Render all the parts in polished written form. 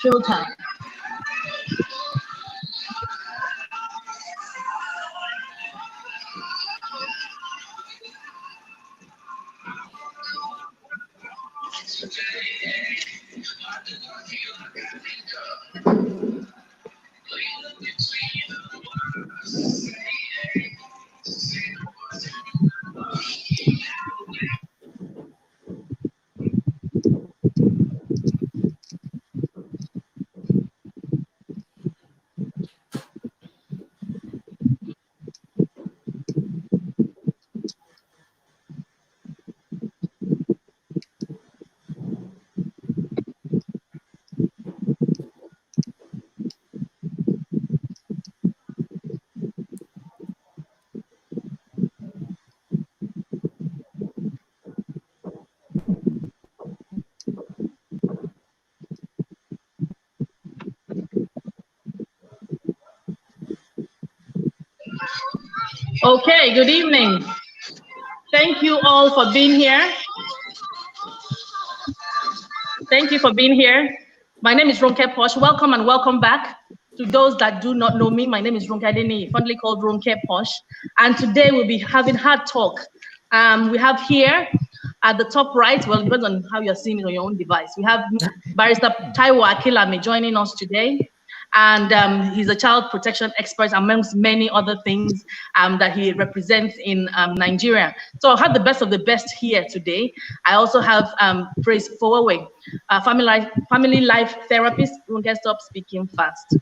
Showtime. Okay, good evening. Thank you all for being here. Thank you for being here. My name is Ronke Posh. Welcome and welcome back. To those that do not know me, my name is Ronke Adeni, fondly called Ronke Posh. And today we'll be having hard talk. We have here at the top right, well, it depends on how you're seeing it on your own device. We have Barrister Taiwo Akilame joining us today. And he's a child protection expert amongst many other things that he represents in Nigeria. So I have the best of the best here today. I also have Praise Fowawe, family life therapist. We can stop speaking fast.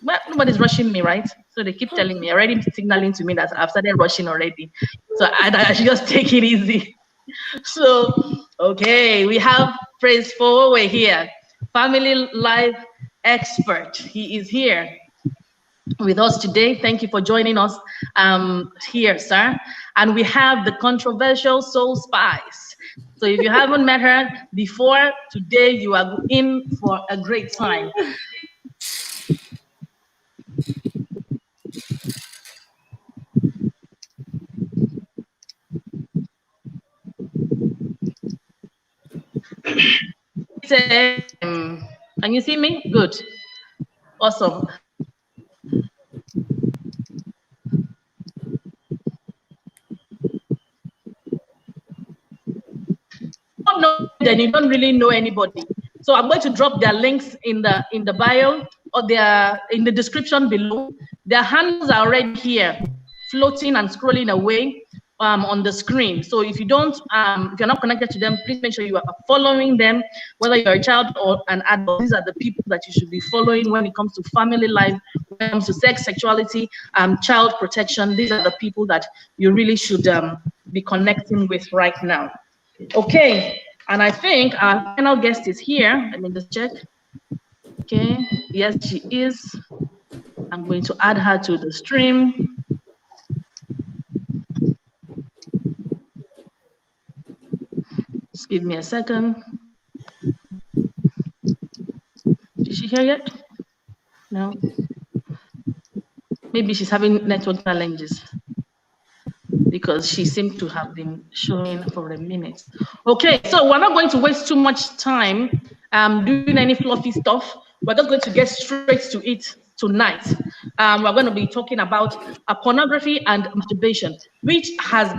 Well, nobody's rushing me, right? So they keep telling me, already signaling to me that I've started rushing already. So I should just take it easy. So, okay, we have Praise Fowawe here, family life expert. He is here with us today. Thank you for joining us here, sir. And we have the controversial Soul Spice. So if you haven't met her before, today you are in for a great time. Can you see me? Good. Awesome. Then you don't really know anybody. So I'm going to drop their links in the bio or their in the description below. Their hands are already here, floating and scrolling away on the screen. So if you don't, if you're not connected to them, please make sure you are following them, whether you're a child or an adult. These are the people that you should be following when it comes to family life, when it comes to sex, sexuality, child protection. These are the people that you really should be connecting with right now. Okay, and I think our final guest is here. Let me just check. Okay, yes, she is. I'm going to add her to the stream. Just give me a second. Is she here yet? No. Maybe she's having network challenges, because she seemed to have been showing for a minute. Okay, so we're not going to waste too much time doing any fluffy stuff. We're just going to get straight to it tonight. We're going to be talking about pornography and masturbation, which has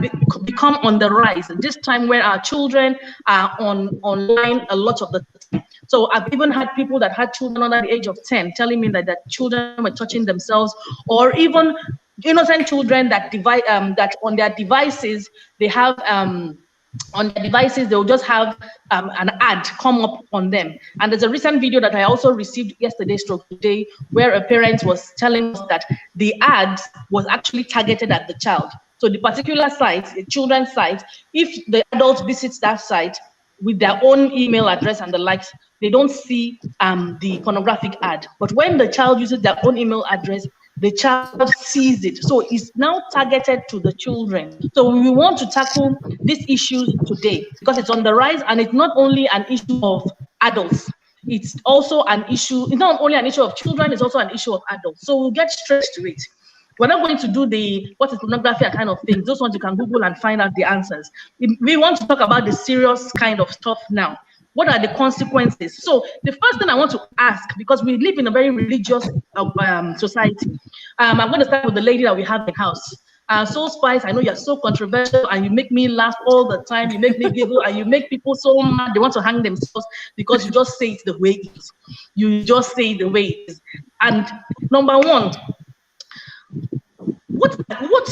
become on the rise this time, where our children are online a lot of the time. So I've even had people that had children under the age of 10 telling me that their children were touching themselves, or even innocent children that that on their devices they have they'll just have an ad come up on them. And there's a recent video that I also received yesterday stroke today, where a parent was telling us that the ad was actually targeted at the child. So the particular site, the children's site, if the adult visits that site with their own email address and the likes, they don't see the pornographic ad. But when the child uses their own email address, the child sees it. So it's now targeted to the children. So we want to tackle these issues today, because it's on the rise, and it's not only an issue of adults. It's also an issue, it's not only an issue of children, it's also an issue of adults. So we'll get straight to it. We're not going to do the what is pornography kind of things. Those ones you can Google and find out the answers. We want to talk about the serious kind of stuff now. What are the consequences? So the first thing I want to ask, because we live in a very religious society, I'm going to start with the lady that we have in the house. Soul Spice, I know you're so controversial and you make me laugh all the time. You make me giggle and you make people so mad they want to hang themselves because you just say it the way it is. You just say it the way it is. And number one, what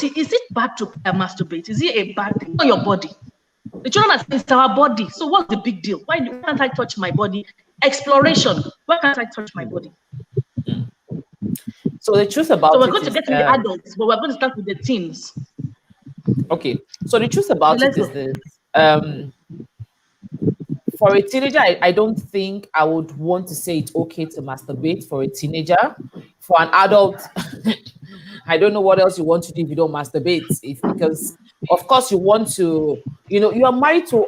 is it bad to masturbate? Is it a bad thing on your body? The children are saying it's our body. So what's the big deal? Why can't I touch my body? Exploration. Why can't I touch my body? So the truth about we're going to get to the adults, but we're going to start with the teens. Okay. So the truth about it is this. For a teenager, I don't think I would want to say it's okay to masturbate for a teenager. For an adult, I don't know what else you want to do if you don't masturbate. Because, of course, you want to, you are married to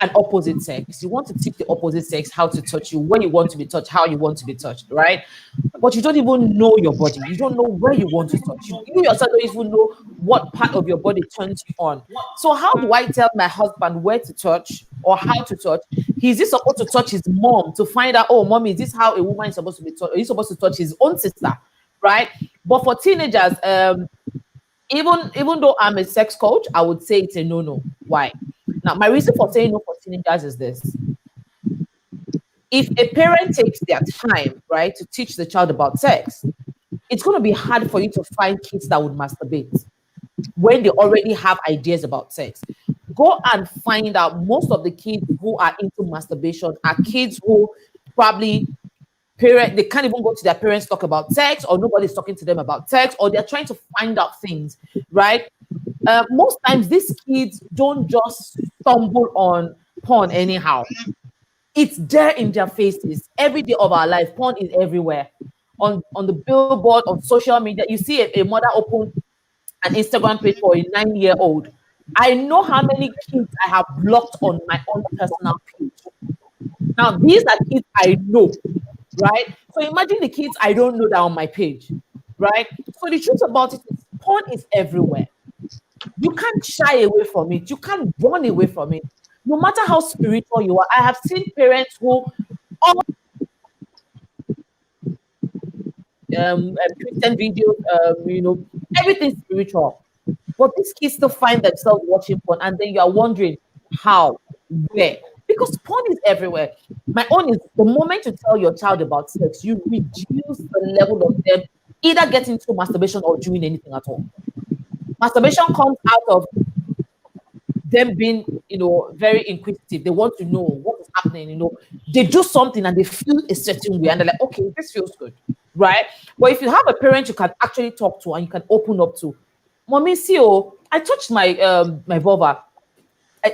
an opposite sex. You want to teach the opposite sex how to touch you, when you want to be touched, how you want to be touched, right? But you don't even know your body. You don't know where you want to touch. You yourself don't even know what part of your body turns you on. So how do I tell my husband where to touch or how to touch? Is he supposed to touch his mom to find out, oh, mommy, is this how a woman is supposed to be touched? Or he's supposed to touch his own sister, right? But for teenagers, even though I'm a sex coach, I would say it's a no-no. Why? Now, my reason for saying no for teenagers is this. If a parent takes their time, right, to teach the child about sex, it's going to be hard for you to find kids that would masturbate when they already have ideas about sex. Go and find out most of the kids who are into masturbation are kids who probably they can't even go to their parents talk about sex, or nobody's talking to them about sex, or they're trying to find out things, right? Most times these kids don't just stumble on porn anyhow. It's there in their faces every day of our life. Porn is everywhere. On the billboard, on social media, you see a mother open an Instagram page for a 9-year-old. I know how many kids I have blocked on my own personal page. Now, these are kids I know, right? So imagine the kids I don't know that are on my page, right? So the truth about it is porn is everywhere. You can't shy away from it. You can't run away from it. No matter how spiritual you are. I have seen parents who Christian videos, everything spiritual. But these kids still find themselves watching porn, and then you are wondering how, where. Because porn is everywhere. My own is the moment you tell your child about sex, you reduce the level of them either getting into masturbation or doing anything at all. Masturbation comes out of them being, very inquisitive. They want to know what is happening. They do something and they feel a certain way, and they're like, okay, this feels good, right? But if you have a parent you can actually talk to and you can open up to, mommy, see, I touched my my vulva,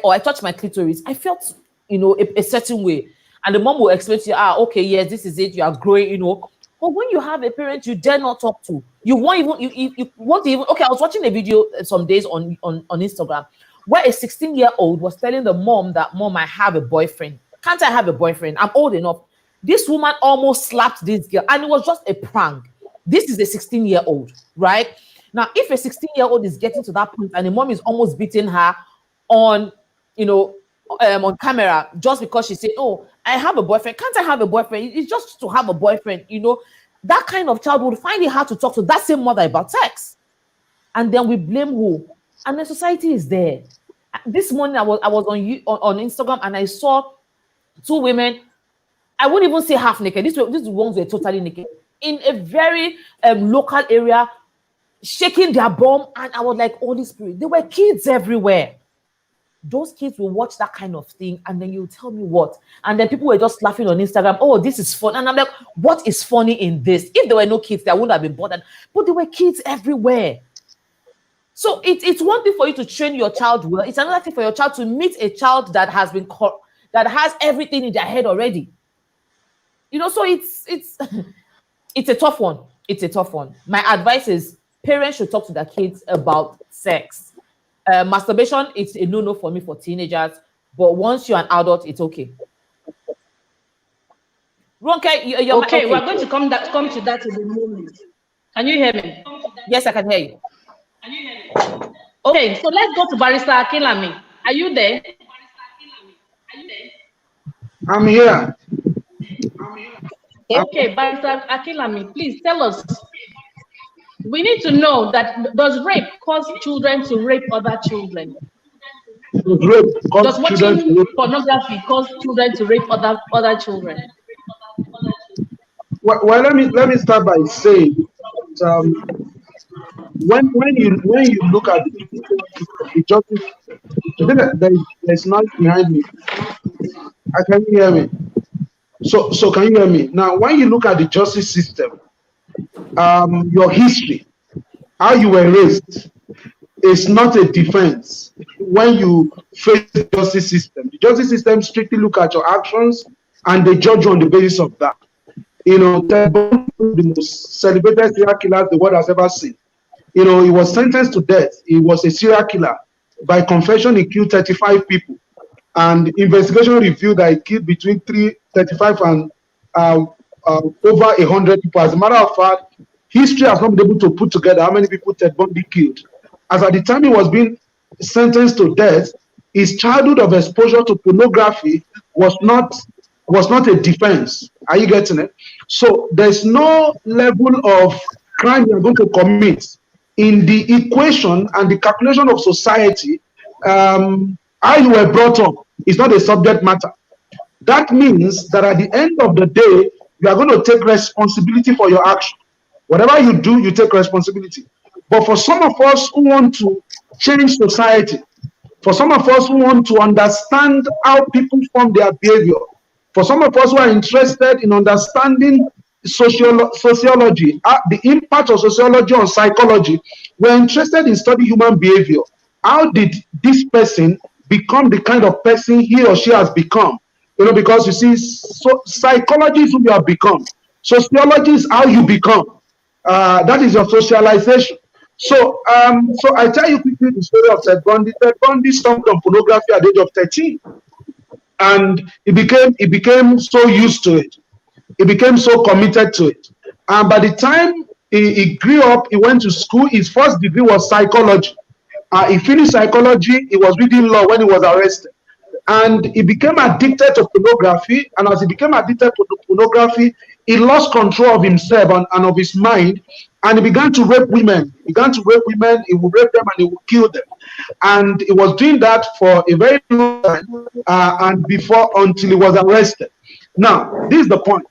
or I touched my clitoris. I felt, a certain way, and the mom will explain to you, okay, yes, this is it. You are growing, But when you have a parent you dare not talk to, you won't even. Okay, I was watching a video some days on Instagram where a 16-year-old was telling the mom that, Mom, I have a boyfriend. Can't I have a boyfriend? I'm old enough. This woman almost slapped this girl, and it was just a prank. This is a 16-year-old, right? Now, if a 16-year-old is getting to that point and the mom is almost beating her on, on camera just because she said, oh, I have a boyfriend. Can't I have a boyfriend? It's just to have a boyfriend, That kind of child would find it hard to talk to that same mother about sex. And then we blame who? And the society is there. This morning I was on Instagram and I saw 2 women. I wouldn't even say half naked. These ones were totally naked in a very local area, shaking their bum. And I was like, Holy Spirit, there were kids everywhere. Those kids will watch that kind of thing, and then you tell me what. And then people were just laughing on Instagram. Oh, this is fun. And I'm like, what is funny in this? If there were no kids, I wouldn't have been bothered. But there were kids everywhere. So it's one thing for you to train your child well. It's another thing for your child to meet a child that has everything in their head already. So it's it's a tough one. It's a tough one. My advice is parents should talk to their kids about sex. Masturbation, it's a no-no for me for teenagers. But once you're an adult, it's okay. Ronke, you're okay. We're going to come to that in a moment. Can you hear me? Yes, I can hear you. Okay, so let's go to Barrister Akinlami. Are you there? I'm here. Okay, Barrister Akinlami, please tell us. We need to know that does rape cause children to rape other children? Does watching pornography cause children to rape other children? Well, let me start by saying when you look at the justice, there's noise behind me. Can you hear me? So can you hear me now? When you look at the justice system, your history, how you were raised, is not a defense when you face the justice system. The justice system strictly look at your actions and they judge you on the basis of that. You know, Ted Bundy, the most celebrated serial killer the world has ever seen. You know, he was sentenced to death. He was a serial killer. By confession, he killed 35 people. And investigation revealed that he killed between 35 and over 100 people. As a matter of fact, history has not been able to put together how many people Ted Bundy killed. As at the time he was being sentenced to death, his childhood of exposure to pornography was not a defense. Are you getting it? So there's no level of crime you're going to commit in the equation and the calculation of society. How you were brought up is not a subject matter. That means that at the end of the day, you are going to take responsibility for your action. Whatever you do, you take responsibility. But for some of us who want to change society, for some of us who want to understand how people form their behavior, for some of us who are interested in understanding sociology, the impact of sociology on psychology, we're interested in studying human behavior. How did this person become the kind of person he or she has become? You know, because you see, psychology is who you have become. Sociology is how you become. That is your socialization. So I tell you quickly the story of Ted Bundy. Ted Bundy stumbled on pornography at the age of 13, and he became so used to it. He became so committed to it. And by the time he grew up, he went to school. His first degree was psychology. He finished psychology. He was reading law when he was arrested. And he became addicted to pornography. And as he became addicted to pornography, he lost control of himself and of his mind. And he began to rape women. He began to rape women. He would rape them and he would kill them. And he was doing that for a very long time until he was arrested. Now, this is the point.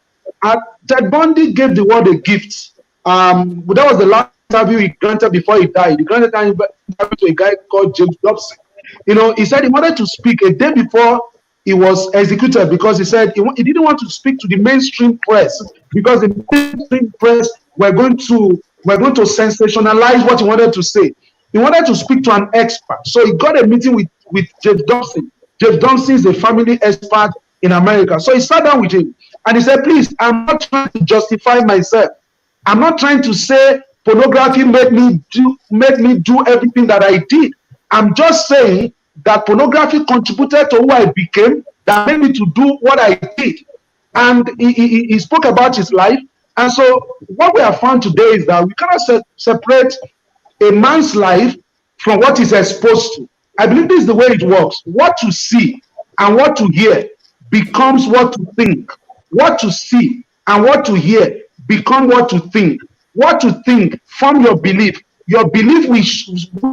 Ted Bundy gave the world a gift. That was the last interview he granted before he died. He granted an interview to a guy called James Dobson. You know, he said he wanted to speak a day before he was executed because he said he didn't want to speak to the mainstream press because the mainstream press were going to sensationalize what he wanted to say. He wanted to speak to an expert. So he got a meeting with James Dobson. James Dobson is a family expert in America. So he sat down with him and he said, please, I'm not trying to justify myself. I'm not trying to say pornography made me do everything that I did. I'm just saying that pornography contributed to who I became, that made me to do what I did. And he spoke about his life. And so what we have found today is that we cannot separate a man's life from what he's exposed to. I believe this is the way it works. What you see and what you hear becomes what you think. What you see and what you hear become what you think. What you think form your belief. Your belief will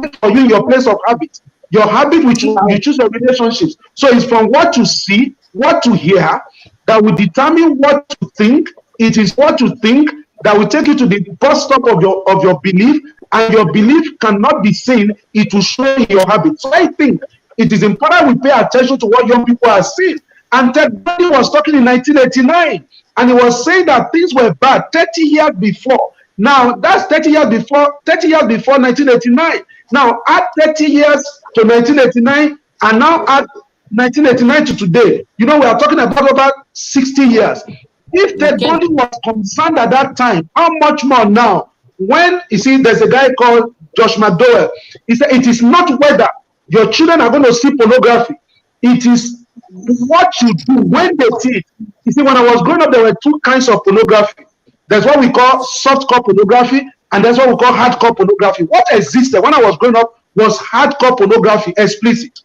wait for you in your place of habit. Your habit which you choose your relationships. So it's from what you see, what you hear, that will determine what you think. It is what you think that will take you to the bus stop of your belief, and your belief cannot be seen. It will show in your habit. So I think it is important we pay attention to what young people are saying. And Ted Bundy was talking in 1989, and he was saying that things were bad 30 years before. Now that's 30 years before 1989. Now add 30 years to 1989, and now add 1989 to today. You know, we are talking about 60 years. If Ted Bundy was concerned at that time, how much more now? When you see, there's a guy called Josh McDowell. He said it is not whether your children are going to see pornography. It is what you do when they see it. You see, when I was growing up, there were two kinds of pornography. There's what we call softcore pornography, and that's what we call hardcore pornography. What existed when I was growing up was hardcore pornography, explicit.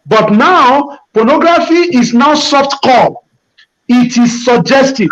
But now, pornography is now soft core. It is suggestive.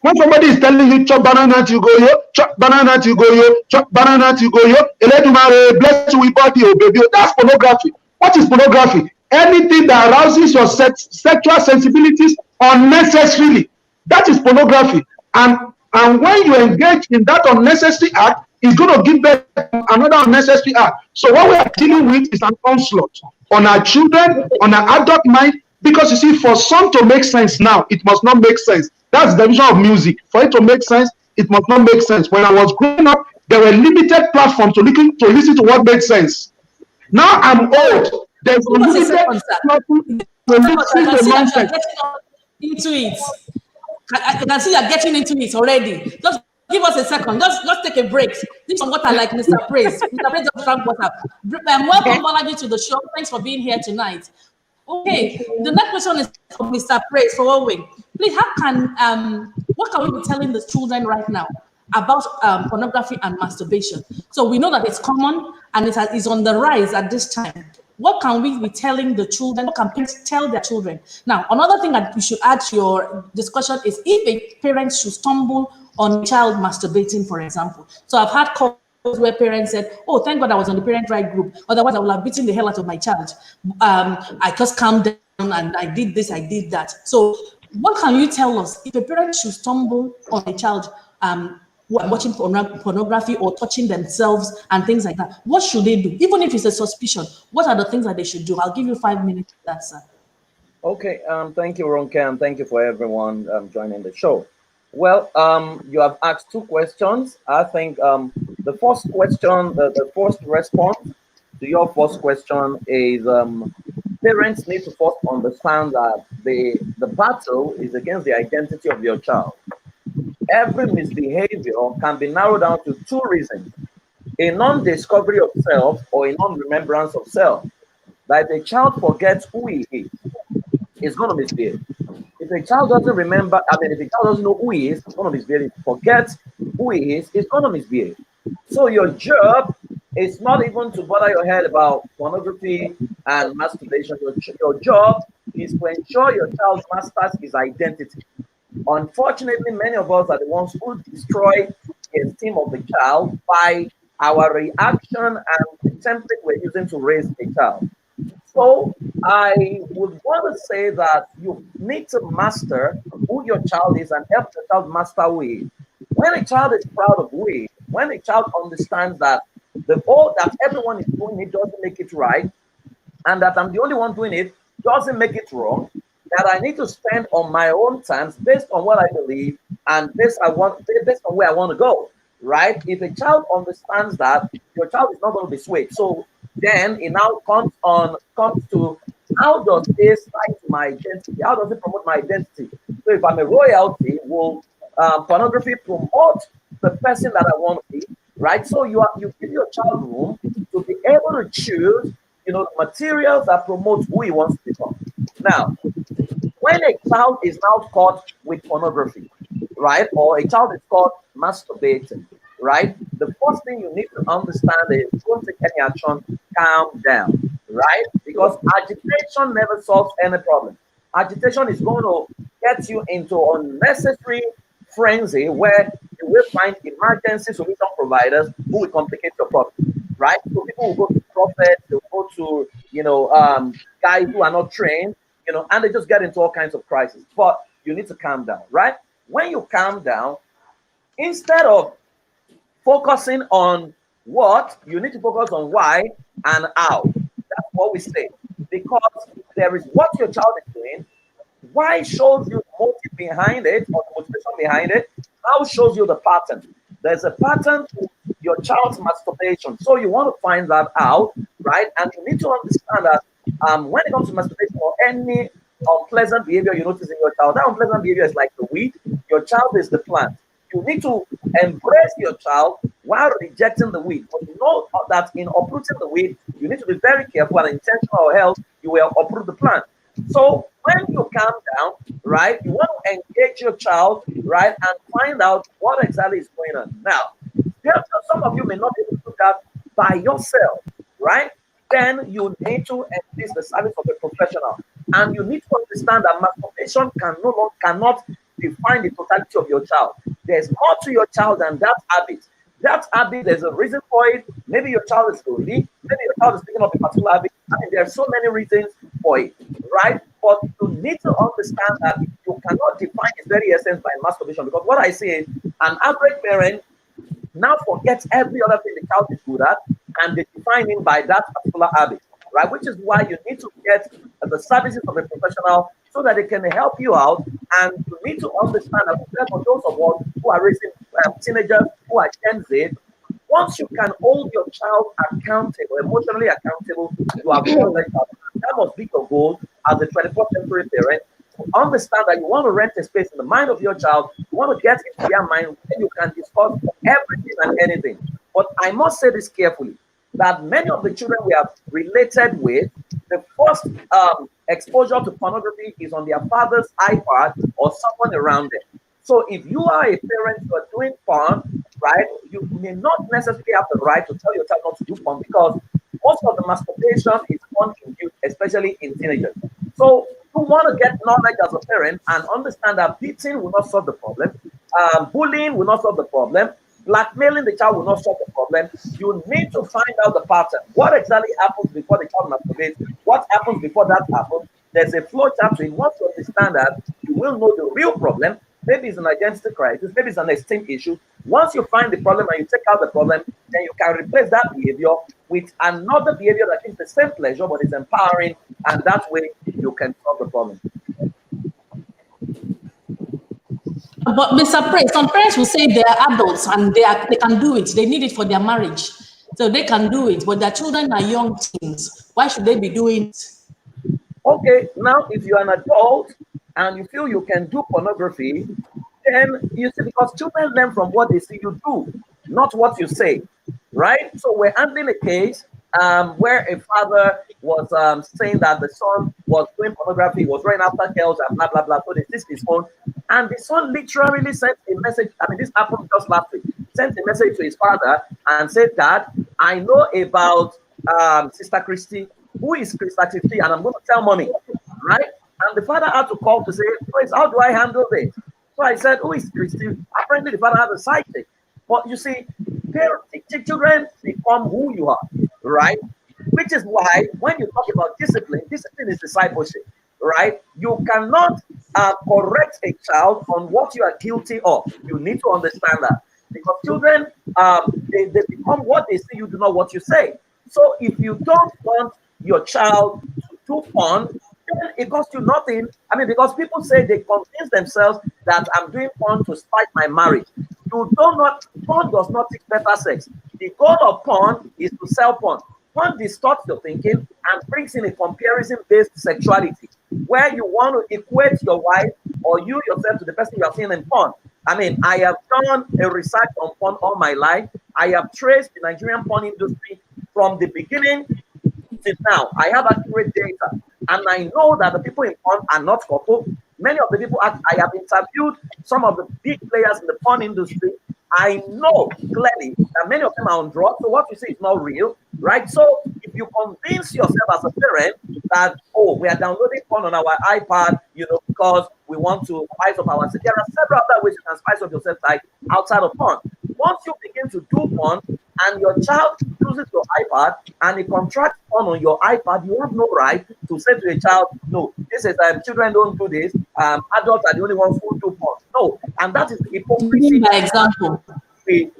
When somebody is telling you, chop banana to go yo, chop banana to go yo, chop banana to go yo, Eledumare, bless you with body, oh baby, that's pornography. What is pornography? Anything that arouses your sexual sensibilities unnecessarily. That is pornography. And when you engage in that unnecessary act, it's going to give birth to another unnecessary act. So what we are dealing with is an onslaught on our children, on our adult mind, because you see, for some to make sense now, it must not make sense. That's the vision of music. For it to make sense, it must not make sense. When I was growing up, there were limited platforms to listen to what made sense. Now I'm old. There's a limited platform to listen to nonsense. Into it. I can see you're getting into it already. Just give us a second. Just take a break. Drink some water like Mr. Praise. Mr. Praise just drank water. Welcome, Bolaji, to the show. Thanks for being here tonight. Okay, the next question is for Mr. Praise for Owen. Please, what can we be telling the children right now about pornography and masturbation? So we know that it's common and it is on the rise at this time. What can we be telling the children? What can parents tell their children? Now, another thing that you should add to your discussion is if a parent should stumble on a child masturbating, for example. So I've had calls where parents said, oh, thank God I was on the parent right group. Otherwise, I would have beaten the hell out of my child. I just calmed down and I did this, I did that. So what can you tell us if a parent should stumble on a child watching pornography or touching themselves and things like that? What should they do? Even if it's a suspicion, what are the things that they should do? I'll give you 5 minutes for that, sir. Okay, thank you, Ronke, and thank you for everyone joining the show. Well, you have asked two questions. I think the first question, the first response to your first question is parents need to first understand that the battle is against the identity of your child. Every misbehavior can be narrowed down to two reasons: a non-discovery of self or a non-remembrance of self. That if a child forgets who he is, he's going to misbehave. If a child doesn't remember, if a child doesn't know who he is, he's going to misbehave. If he forgets who he is, he's going to misbehave. So your job is not even to bother your head about pornography and masturbation. Your job is to ensure your child masters his identity. Unfortunately, many of us are the ones who destroy the esteem of the child by our reaction and the template we're using to raise a child. So I would want to say that you need to master who your child is and help the child master who he is. When a child is proud of who he is, when a child understands that all that everyone is doing it doesn't make it right, and that I'm the only one doing it doesn't make it wrong, that I need to spend on my own terms based on what I believe and based on where I want to go, right? If a child understands that, your child is not going to be swayed. So then it now comes to how does this tie to my identity? How does it promote my identity? So if I'm a royalty, will pornography promote the person that I want to be, right? So you give your child room to be able to choose, materials that promote who he wants to become. Now, when a child is now caught with pornography, right, or a child is caught masturbating, right, the first thing you need to understand is don't take any action, calm down, right? Because agitation never solves any problem. Agitation is going to get you into unnecessary frenzy where you will find emergency solution providers who will complicate your problem, right? So people will go to prophets, they'll go to, guys who are not trained, and they just get into all kinds of crises. But you need to calm down, right? When you calm down, instead of focusing on what, you need to focus on why and how. That's what we say. Because there is what your child is doing, why shows you the motive behind it or the motivation behind it, how shows you the pattern. There's a pattern to your child's masturbation. So you want to find that out, right? And you need to understand that when it comes to masturbation or any unpleasant behavior you notice in your child, that unpleasant behavior is like the weed, your child is the plant. You need to embrace your child while rejecting the weed. But you know that in uprooting the weed, you need to be very careful and intentional, or else you will uproot the plant. So when you calm down, right, you want to engage your child, right, and find out what exactly is going on. Now, Some of you may not be able to do that by yourself, right? Then you need to enlist the service of a professional, and you need to understand that masturbation cannot define the totality of your child. There's more to your child than that habit. That habit, there's a reason for it. Maybe your child is lonely. Maybe your child is picking up a particular habit. I mean, there are so many reasons for it, right? But you need to understand that you cannot define its very essence by masturbation. Because what I say is, an average parent now forgets every other thing the child is good at, and they define him by that particular habit, right? Which is why you need to get the services of a professional so that they can help you out. And you need to understand that for those of us who are raising teenagers, who are Gen Z, once you can hold your child accountable, emotionally accountable, you have done that. That must be your goal as a 21st century parent. Understand that you want to rent a space in the mind of your child. You want to get into their mind where you can discuss everything and anything. But I must say this carefully, that many of the children we have related with, the first exposure to pornography is on their father's iPad or someone around them. So if you are a parent who are doing porn, right, you may not necessarily have the right to tell your child not to do porn, because most of the masturbation is porn-induced, especially in teenagers. So you want to get knowledge as a parent and understand that beating will not solve the problem, bullying will not solve the problem, blackmailing the child will not solve the problem. You need to find out the pattern. What exactly happens before the child masturbates? What happens before that happens? There's a flow chart to it. Once you understand that, you will know the real problem. Maybe it's an identity crisis, maybe it's an esteem issue. Once you find the problem and you take out the problem, then you can replace that behavior with another behavior that gives the same pleasure but is empowering, and that way you can solve the problem. But Mr. Praise, some parents will say they are adults and they can do it. They need it for their marriage. So they can do it, but their children are young teens. Why should they be doing it? Okay, now if you're an adult and you feel you can do pornography, then you see, because children learn from what they see you do, not what you say, right? So we're handling a case where a father was saying that the son was doing pornography, was running after girls and blah, blah, blah. So they seized his phone. And the son literally sent a message. I mean, this happened just last week. Sent a message to his father and said, "Dad, I know about Sister Christy. Who is Sister Christy? And I'm going to tell mommy," right? And the father had to call to say, "Please, how do I handle this?" So I said, "Who is Christy?" Apparently, the father had a side chick. But you see, children become who you are, right? Which is why when you talk about discipline, discipline is discipleship, right? You cannot correct a child on what you are guilty of. You need to understand that. Because children, they become what they see you do, not what you say. So if you don't want your child to do porn, then it costs you nothing. I mean, because people say they convince themselves that I'm doing porn to spite my marriage. Porn does not teach better sex. The goal of porn is to sell porn. Porn distorts your thinking and brings in a comparison-based sexuality, where you want to equate your wife or you yourself to the person you are seeing in porn. I mean, I have done a research on porn all my life. I have traced the Nigerian porn industry from the beginning till now. I have accurate data, and I know that the people in porn are not couple. Many of the people I have interviewed, some of the big players in the porn industry, I know clearly that many of them are on drugs. So what you say is not real, right? So if you convince yourself as a parent that, oh, we are downloading porn on our iPad, because we want to spice up our, there are several other ways you can spice up yourself like outside of porn. Once you begin to do porn and your child uses your iPad and it contracts porn on your iPad, you have no right to say to a child, no, this is children don't do this, adults are the only ones who do porn. No, and that is the hypocrisy. By example, we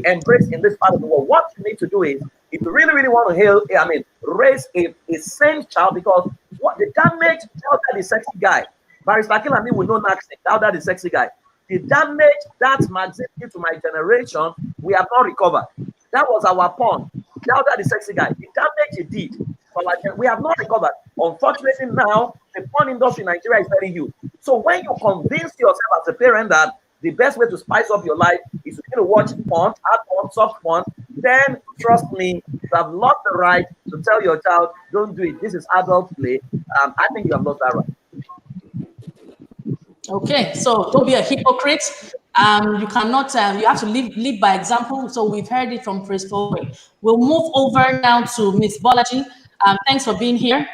embrace in this part of the world. What you need to do is, if you really, really want to raise a sane child, because what the damage, tell that the sexy guy, Barrister Kilami will know next, tell that the sexy guy. The damage that magazine did to my generation, we have not recovered. That was our porn. Tell that the sexy guy. The damage it did, but we have not recovered. Unfortunately, now the porn industry in Nigeria is very huge. So when you convince yourself as a parent that the best way to spice up your life is to watch porn, hard porn, soft porn, then trust me, you have lost the right to tell your child, don't do it. This is adult play. I think you have lost that right. okay, so don't be a hypocrite. You cannot, you have to live by example. So we've heard it from Prince Towe. We'll move over now to Miss Bolaji. Thanks for being here.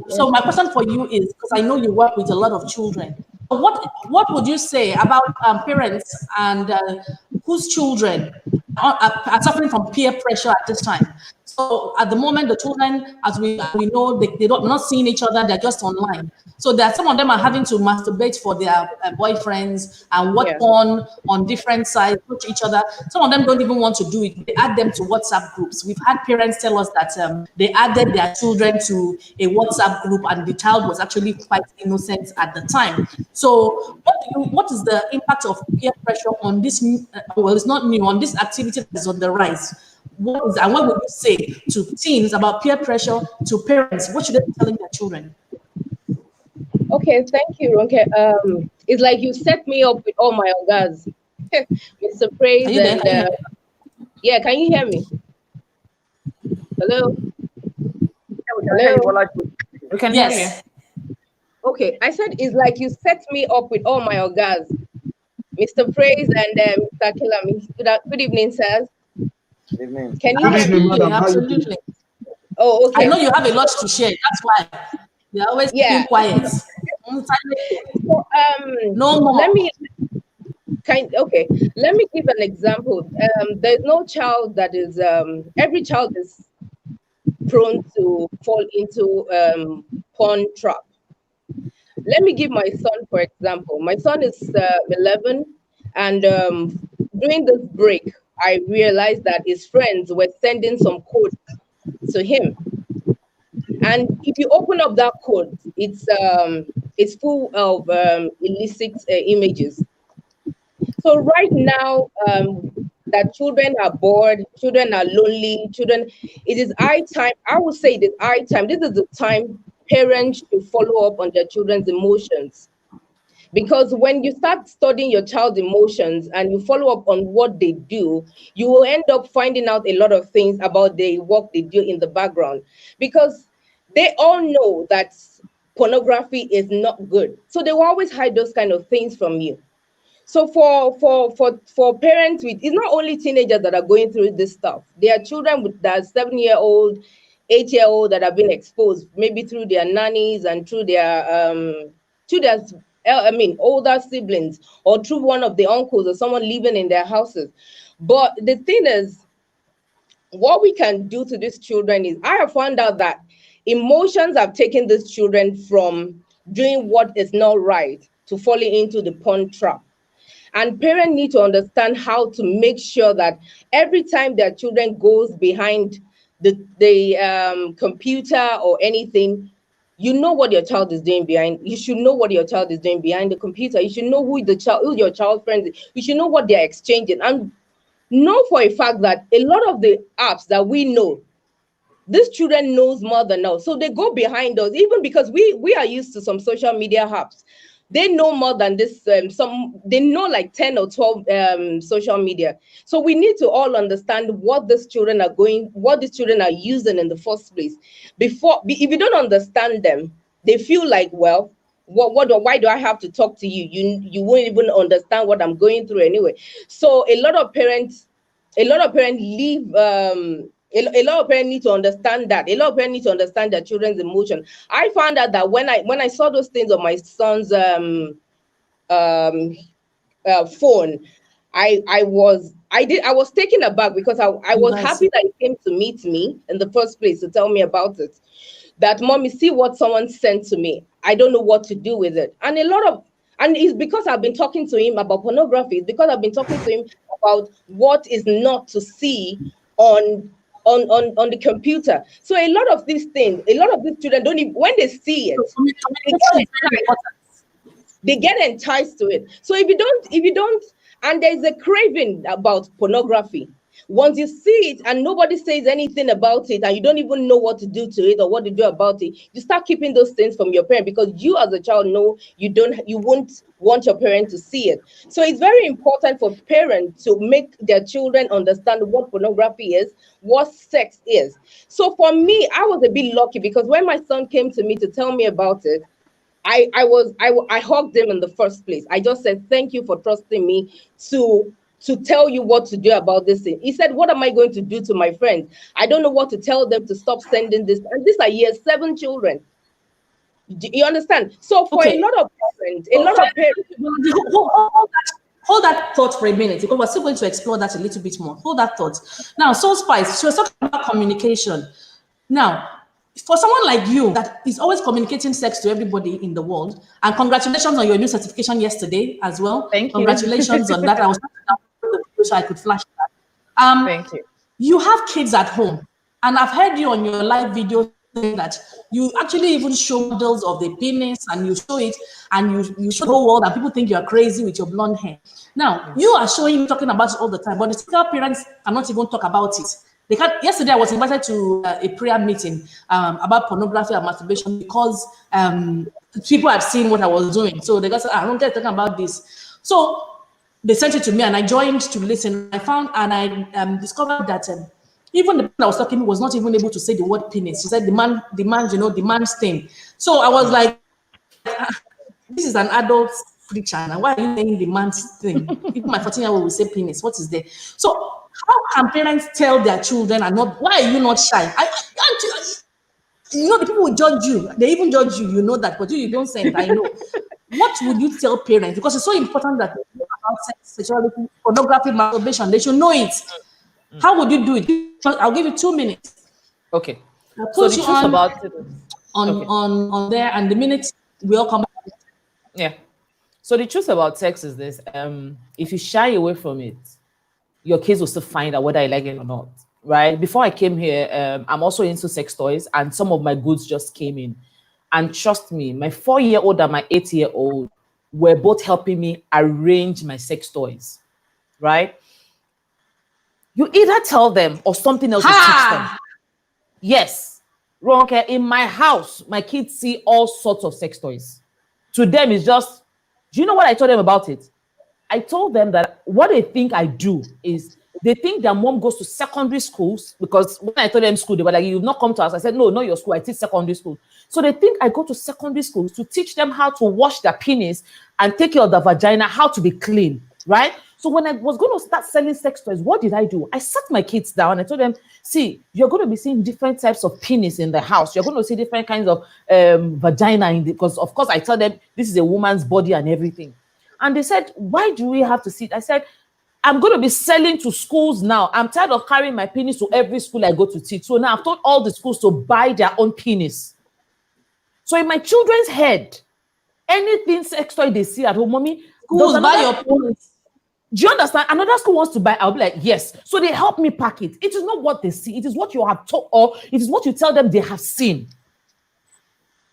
So my question for you is, because I know you work with a lot of children, what would you say about parents and whose children are suffering from peer pressure at this time? So at the moment, the children, as we know, they don't not seeing each other; they're just online. So that some of them are having to masturbate for their boyfriends and watch porn on different sites, watch each other. Some of them don't even want to do it. They add them to WhatsApp groups. We've had parents tell us that they added their children to a WhatsApp group, and the child was actually quite innocent at the time. So what is the impact of peer pressure on this? Well, it's not new, on this activity that is on the rise. What would you say to teens about peer pressure, to parents? What should they be telling their children? Okay, thank you, Ronke. It's like you set me up with all my organs. Mr. Praise and yeah, can you hear me? Hello? Hello? We can hear you. Okay, I said it's like you set me up with all my organs. Mr. Praise and Mr. Kilami. Good evening, sirs. Good evening. Can you hear me? Absolutely. Oh, okay. I know you have a lot to share. That's why they're always keeping quiet. So, no more. Let me give an example. There's no child that is every child is prone to fall into porn trap. Let me give my son, for example. My son is 11, and during this break, I realized that his friends were sending some code to him. And if you open up that code, it's full of illicit images. So right now, that children are bored, children are lonely, it is high time. I would say it is high time. This is the time parents should follow up on their children's emotions. Because when you start studying your child's emotions and you follow up on what they do, you will end up finding out a lot of things about the work they do in the background. Because they all know that pornography is not good. So they will always hide those kind of things from you. So for parents with, it's not only teenagers that are going through this stuff. There are children with that 7-year-old, 8-year-old that have been exposed, maybe through their nannies and through their older siblings, or through one of the uncles or someone living in their houses. But the thing is, what we can do to these children is, I have found out that emotions have taken these children from doing what is not right to falling into the porn trap. And parents need to understand how to make sure that every time their children goes behind the computer or anything, you know what your child is doing behind. You should know what your child is doing behind the computer. You should know who your child's friends is. You should know what they're exchanging, and know for a fact that a lot of the apps that we know, these children knows more than us. So they go behind us, even because we are used to some social media apps. They know more than this. They know like 10 or 12 social media. So we need to all understand what these children are using in the first place. If you don't understand them, they feel like, well, why do I have to talk to you? You won't even understand what I'm going through anyway. So a lot of parents leave. A lot of parents need to understand that. A lot of parents need to understand their children's emotion. I found out that when I saw those things on my son's phone, I was taken aback, because I was happy that he came to meet me in the first place to tell me about it. That, mommy, see what someone sent to me. I don't know what to do with it. And it's because I've been talking to him about pornography. It's because I've been talking to him about what is not to see on the computer. So a lot of these things, a lot of these children don't even, when they see it, they get enticed to it. So if you don't, and there's a craving about pornography. Once you see it and nobody says anything about it, and you don't even know what to do to it or what to do about it, you start keeping those things from your parent, because you as a child know you won't want your parent to see it. So it's very important for parents to make their children understand what pornography is, what sex is. So for me, I was a bit lucky, because when my son came to me to tell me about it, I hugged him in the first place. I just said, thank you for trusting me to tell you what to do about this thing. He said, what am I going to do to my friends? I don't know what to tell them to stop sending this. And these are year 7 children. Do you understand? So for a lot of parents, hold that thought for a minute, because we're still going to explore that a little bit more. Hold that thought. Now, Soul Spice, she was talking about communication. Now, for someone like you that is always communicating sex to everybody in the world, and congratulations on your new certification yesterday as well. Thank you. Congratulations on that. I was so I could flash that. Thank you. You have kids at home, and I've heard you on your live video saying that you actually even show models of the penis, and you show it, and you show the whole world, and people think you're crazy with your blonde hair. Now, you are talking about it all the time, but the single parents cannot even talk about it. They can't. Yesterday, I was invited to a prayer meeting about pornography and masturbation because people had seen what I was doing. So they got said, I don't get talking about this. So they sent it to me, and I joined to listen. I found and I discovered that even the person that was talking was not even able to say the word penis. She said the man's thing. So I was like, this is an adult preacher, and why are you saying the man's thing? Even my 14-year-old will say penis. What is there? So how can parents tell their children and not? Why are you not shy? The people will judge you. They even judge you. You know that, but you don't say it. I know. What would you tell parents? Because it's so important that they know about sex, sexuality, pornography, masturbation. They should know it. How would you do it? I'll give you 2 minutes. Okay. I'll So put the you truth about it. on there, and the minute we all come back. Yeah. So the truth about sex is this: if you shy away from it, your kids will still find out whether I like it or not, right? Before I came here, I'm also into sex toys, and some of my goods just came in. And trust me, my 4-year-old and my 8-year-old were both helping me arrange my sex toys, right? You either tell them or something else will teach them. Yes. Ronke, in my house, my kids see all sorts of sex toys. To them, it's just, do you know what I told them about it? I told them that what they think I do is they think their mom goes to secondary schools, because when I told them school, they were like, you've not come to us. I said, no, not your school. I teach secondary school. So they think I go to secondary schools to teach them how to wash their penis and take care of the vagina, how to be clean, right? So when I was going to start selling sex toys, what did I do? I sat my kids down. I told them, see, you're going to be seeing different types of penis in the house. You're going to see different kinds of vagina, because of course I tell them this is a woman's body and everything. And they said, why do we have to see it? I said, I'm going to be selling to schools now. I'm tired of carrying my penis to every school I go to teach. So now I've told all the schools to buy their own penis. So in my children's head, anything sex toy they see at home, mommy, Schools buy your penis. do you understand? Another school wants to buy, I'll be like, yes. So they help me pack it. It is not what they see. It is what you have taught, or it is what you tell them they have seen.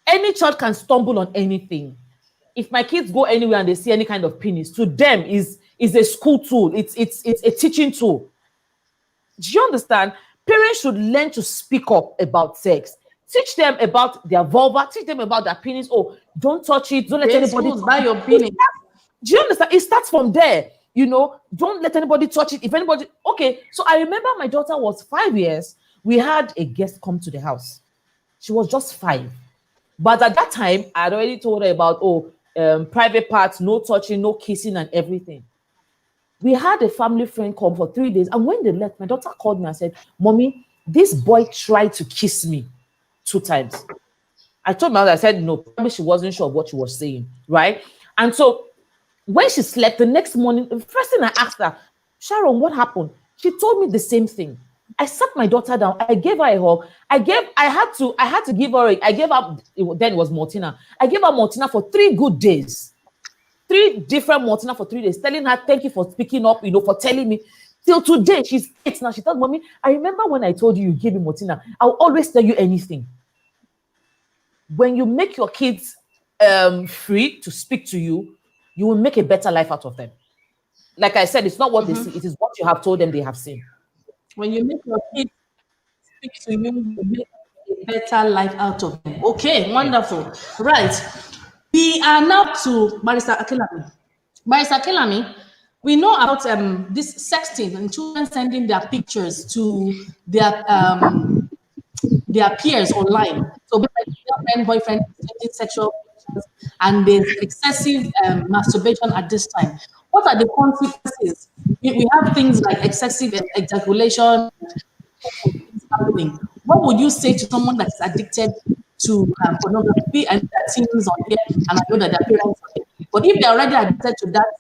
Any child can stumble on anything. If my kids go anywhere and they see any kind of penis, to them is a school tool. It's a teaching tool. Do you understand? Parents should learn to speak up about sex. Teach them about their vulva. Teach them about their penis. Oh, don't touch it. Don't let anybody buy your penis. Do you understand? It starts from there. You know, don't let anybody touch it. If anybody, okay. So I remember my daughter was 5 years. We had a guest come to the house. She was just 5. But at that time, I had already told her about, private parts, no touching, no kissing and everything. We had a family friend come for 3 days. And when they left, my daughter called me and said, Mommy, this boy tried to kiss me 2 times. I told my mother, I said, no, probably she wasn't sure of what she was saying, right? And so when she slept the next morning, the first thing I asked her, Sharon, what happened? She told me the same thing. I sat my daughter down. I gave her a hug. I had to give her, then it was Martina. I gave her Martina for 3 good days. 3 different Martina for 3 days, telling her, thank you for speaking up, for telling me. Till today, she's 8 now. She told Mommy, I remember when I told you gave me Martina, I'll always tell you anything. When you make your kids free to speak to you, you will make a better life out of them. Like I said, it's not what they see, it is what you have told them they have seen. When you make your kids speak to you, you make a better life out of them. Okay, wonderful. Right. We are now to Barrister Akelami. Barrister Akelami, we know about this sexting and children sending their pictures to their peers online. So girlfriend, boyfriend, sexual and there's excessive masturbation at this time. What are the consequences? We have things like excessive ejaculation happening. What would you say to someone that's addicted to pornography? And that teens on here, and I know that their parents are here. But if they're already addicted to that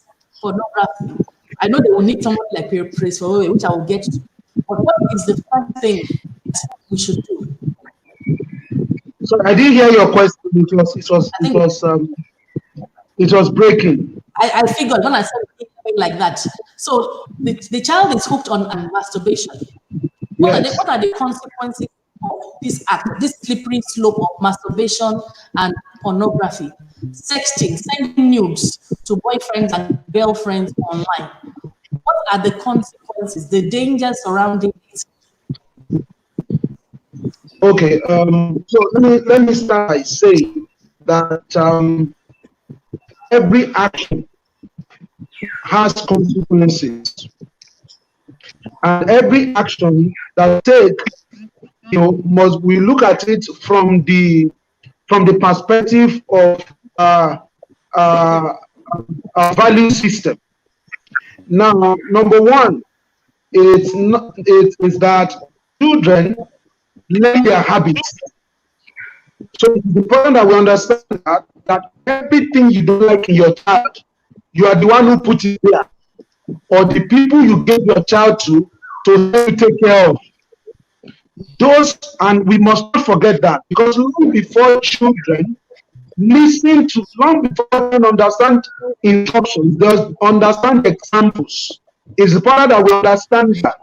pornography, I know they will need someone like Praise for which I will get to. But what is the first thing we should do? So I didn't hear your question. It was breaking. I figured when I said something like that. So the child is hooked on masturbation. What are the consequences of this act, this slippery slope of masturbation and pornography? Sexting, sending nudes to boyfriends and girlfriends online. What are the consequences, the dangers surrounding it? Okay, so let me start by saying that every action has consequences, and every action that we take, we look at it from the perspective of a value system. Now, number one, it is that children learn their habits. So it's important that we understand that everything you don't like in your child, you are the one who put it there, or the people you gave your child to take care of. Those, and we must not forget that, because long before children listen to, long before they understand instructions, they understand examples. It's important that we understand that.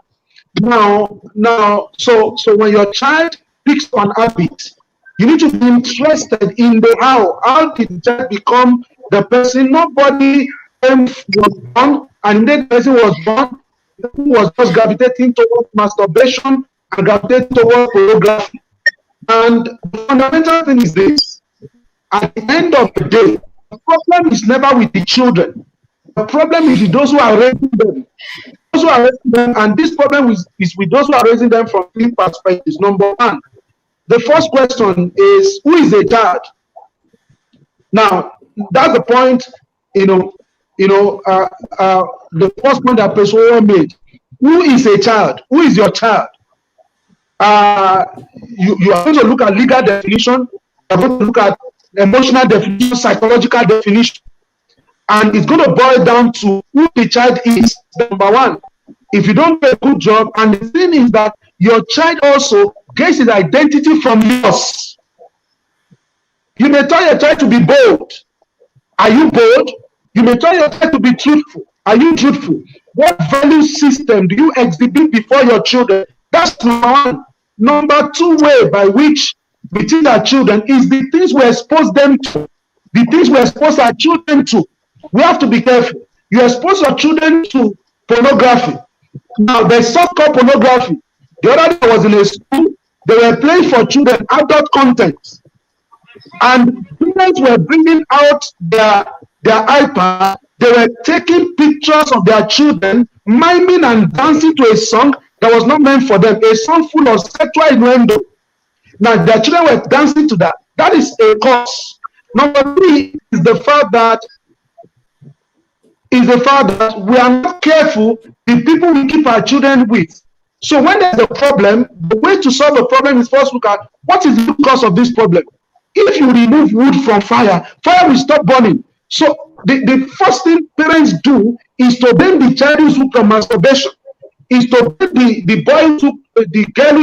Now, so when your child picks an habit, you need to be interested in the how. How did the child become the person? Nobody was born, and then the person was born, was just gravitating towards masturbation and gravitating towards pornography. And the fundamental thing is this: at the end of the day, the problem is never with the children. The problem is with those who are raising them. Those who are raising them, and this problem is with those who are raising them from three perspectives. Number one, the first question is, who is a child? Now, that's the point, the first point that Pessoa made. Who is a child? Who is your child? You are going to look at legal definition, you are going to look at emotional definition, psychological definition, and it's going to boil down to who the child is. Number one, if you don't do a good job, and the thing is that your child also gets his identity from yours. You may tell your child to be bold. Are you bold? You may tell your child to be truthful. Are you truthful? What value system do you exhibit before your children? That's number one. Number two way by which we teach our children is the things we expose them to. The things we expose our children to. We have to be careful. You expose your children to pornography. Now, there's so-called pornography. The other day I was in a school, they were playing for children adult content. And parents were bringing out their iPad. They were taking pictures of their children, miming and dancing to a song that was not meant for them, a song full of sexual innuendo. Now, their children were dancing to that. That is a cause. Number three is the fact that we are not careful the people we keep our children with. So when there's a problem, the way to solve the problem is first look at what is the cause of this problem. If you remove wood from fire, fire will stop burning. So the first thing parents do is to blame the child who's hooked on masturbation, is to blame the boy the girl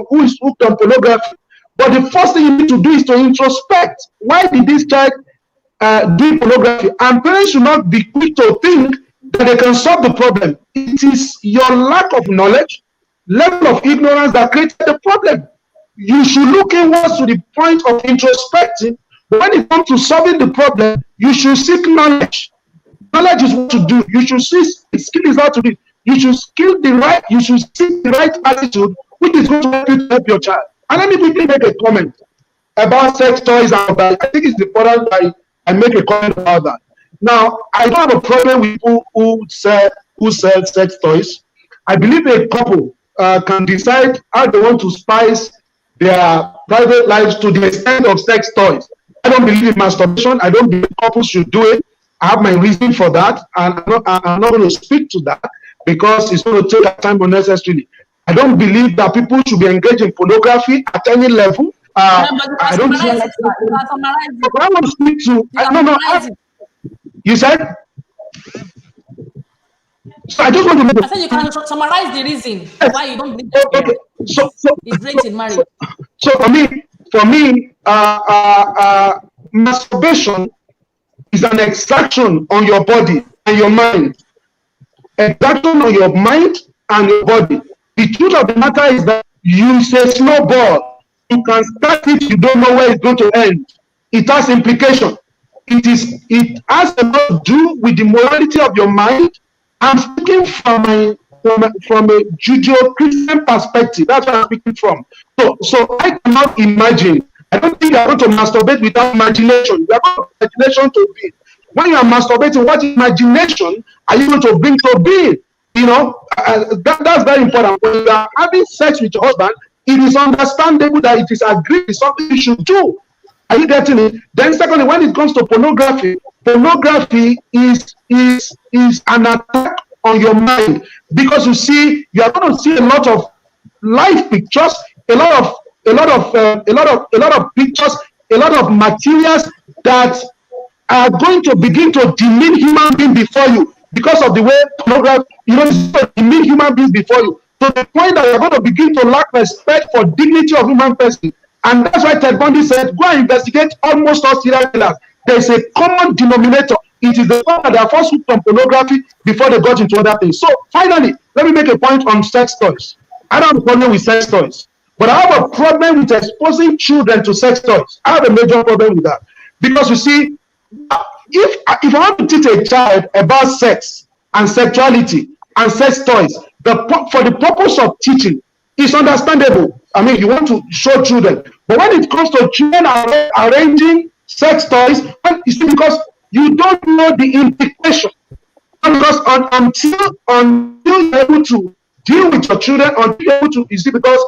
who is hooked on pornography. But the first thing you need to do is to introspect. Why did this child do pornography? And parents should not be quick to think that they can solve the problem. It is your lack of knowledge, level of ignorance that created the problem. You should look inwards to the point of introspecting. But when it comes to solving the problem, you should seek knowledge. Knowledge is what to do. You should see skill is how to do. You should seek the right attitude, which is going to help you to help your child. And let me quickly make a comment about sex toys. I think it's important that I make a comment about that. Now, I don't have a problem with people who sell sex toys. I believe a couple can decide how they want to spice their private lives to the extent of sex toys. I don't believe in masturbation. I don't believe couples should do it. I have my reason for that, and I'm not going to speak to that because it's going to take time unnecessarily. I don't believe that people should be engaged in pornography at any level. I don't. But I want to speak to. You said. So I just want to. I said you can summarize the reason why you don't believe okay. So it's great in marriage. So for me, masturbation is an exaction on your body and your mind. Exaction on your mind and your body. The truth of the matter is that you say snowball. You can start it, you don't know where it's going to end. It has implication. It has a lot to do with the morality of your mind. I'm speaking from a Judeo-Christian perspective. That's where I'm speaking from. So I cannot imagine. I don't think you're going to masturbate without imagination. You have imagination to be. When you are masturbating, what imagination are you going to bring to being? You know, that's very important. When you are having sex with your husband, it is understandable that it is agreed, it's something you should do. Are you getting it? Then secondly, when it comes to pornography, pornography is an attack on your mind, because you see, you are going to see a lot of live pictures, a lot of pictures, a lot of materials that are going to begin to demean human beings before you, because of the way pornography, you know, demean human beings before you, to the point that you're going to begin to lack respect for dignity of human person. And that's why Ted Bundy said, go and investigate almost all serial killers. There's a common denominator. It is the fact that they are first hooked on pornography before they got into other things. So finally, let me make a point on sex toys. I don't have a problem with sex toys, but I have a problem with exposing children to sex toys. I have a major problem with that. Because you see, if I want to teach a child about sex and sexuality and sex toys, for the purpose of teaching, it's understandable. I mean, you want to show children. But when it comes to children arranging sex toys, you see, because you don't know the implication. Because until you're able to deal with your children, until you're able to, you see, because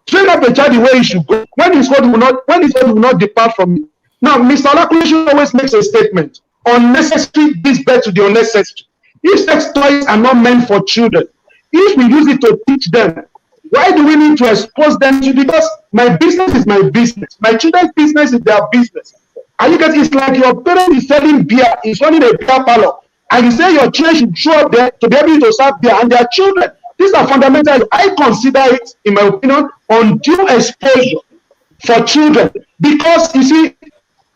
train up a child the way he should go, when his word will not depart from you. Now, Mr. Olakunle always makes a statement: unnecessary gives birth to the unnecessary. If sex toys are not meant for children, if we use it to teach them, why do we need to expose them to? Because my business is my business. My children's business is their business. And you get, it's like your parent is selling beer, is running a beer parlor, and you say your children should show up there to be able to serve beer, and their children. These are fundamental. I consider it, in my opinion, undue exposure for children. Because you see,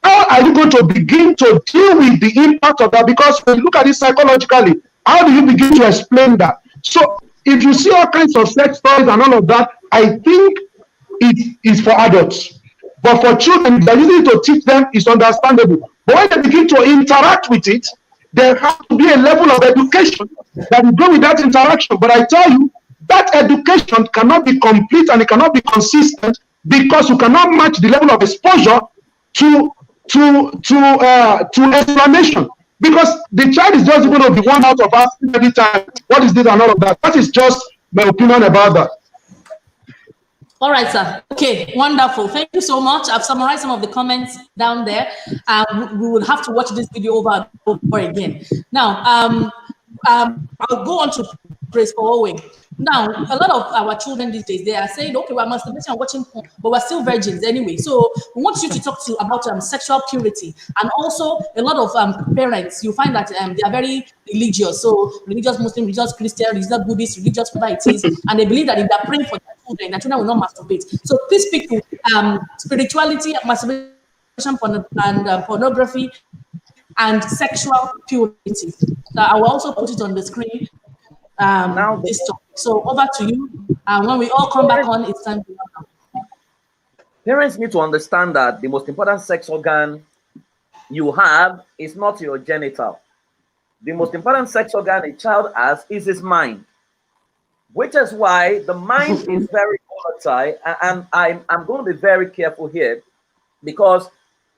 how are you going to begin to deal with the impact of that? Because when you look at it psychologically, how do you begin to explain that? So if you see all kinds of sex toys and all of that, I think it is for adults. But for children, they're using it to teach them, is understandable. But when they begin to interact with it, there has to be a level of education that will go with that interaction. But I tell you, that education cannot be complete and it cannot be consistent, because you cannot match the level of exposure to explanation. Because the child is just going to be one out of asking every time, what is this and all of that. That is just my opinion about that. All right, sir. Okay, wonderful. Thank you so much. I've summarized some of the comments down there. We will have to watch this video over and over again. Now, I'll go on to Praise for Owen. Now, a lot of our children these days, they are saying, okay, we're masturbating and watching porn, but we're still virgins anyway. So we want you to talk about sexual purity. And also, a lot of parents, you find that they are very religious. So religious Muslim, religious Christian, religious Buddhist, religious whatever it is. And they believe that if they're praying for their children will not masturbate. So please speak to spirituality, masturbation, and pornography, and sexual purity. I will also put it on the screen. Now this topic. So over to you. When we all come back on, it's time to welcome. Parents need to understand that the most important sex organ you have is not your genital. The most important sex organ a child has is his mind, which is why the mind is very volatile. And I'm going to be very careful here, because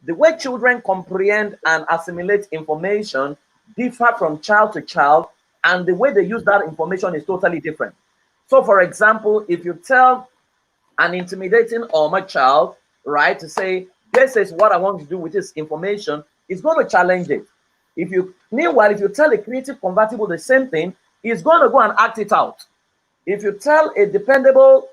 the way children comprehend and assimilate information differ from child to child, and the way they use that information is totally different. So, for example, if you tell an intimidating Oma child, right, to say, this is what I want to do with this information, it's going to challenge it. Meanwhile, if you tell a creative convertible the same thing, it's going to go and act it out. If you tell a dependable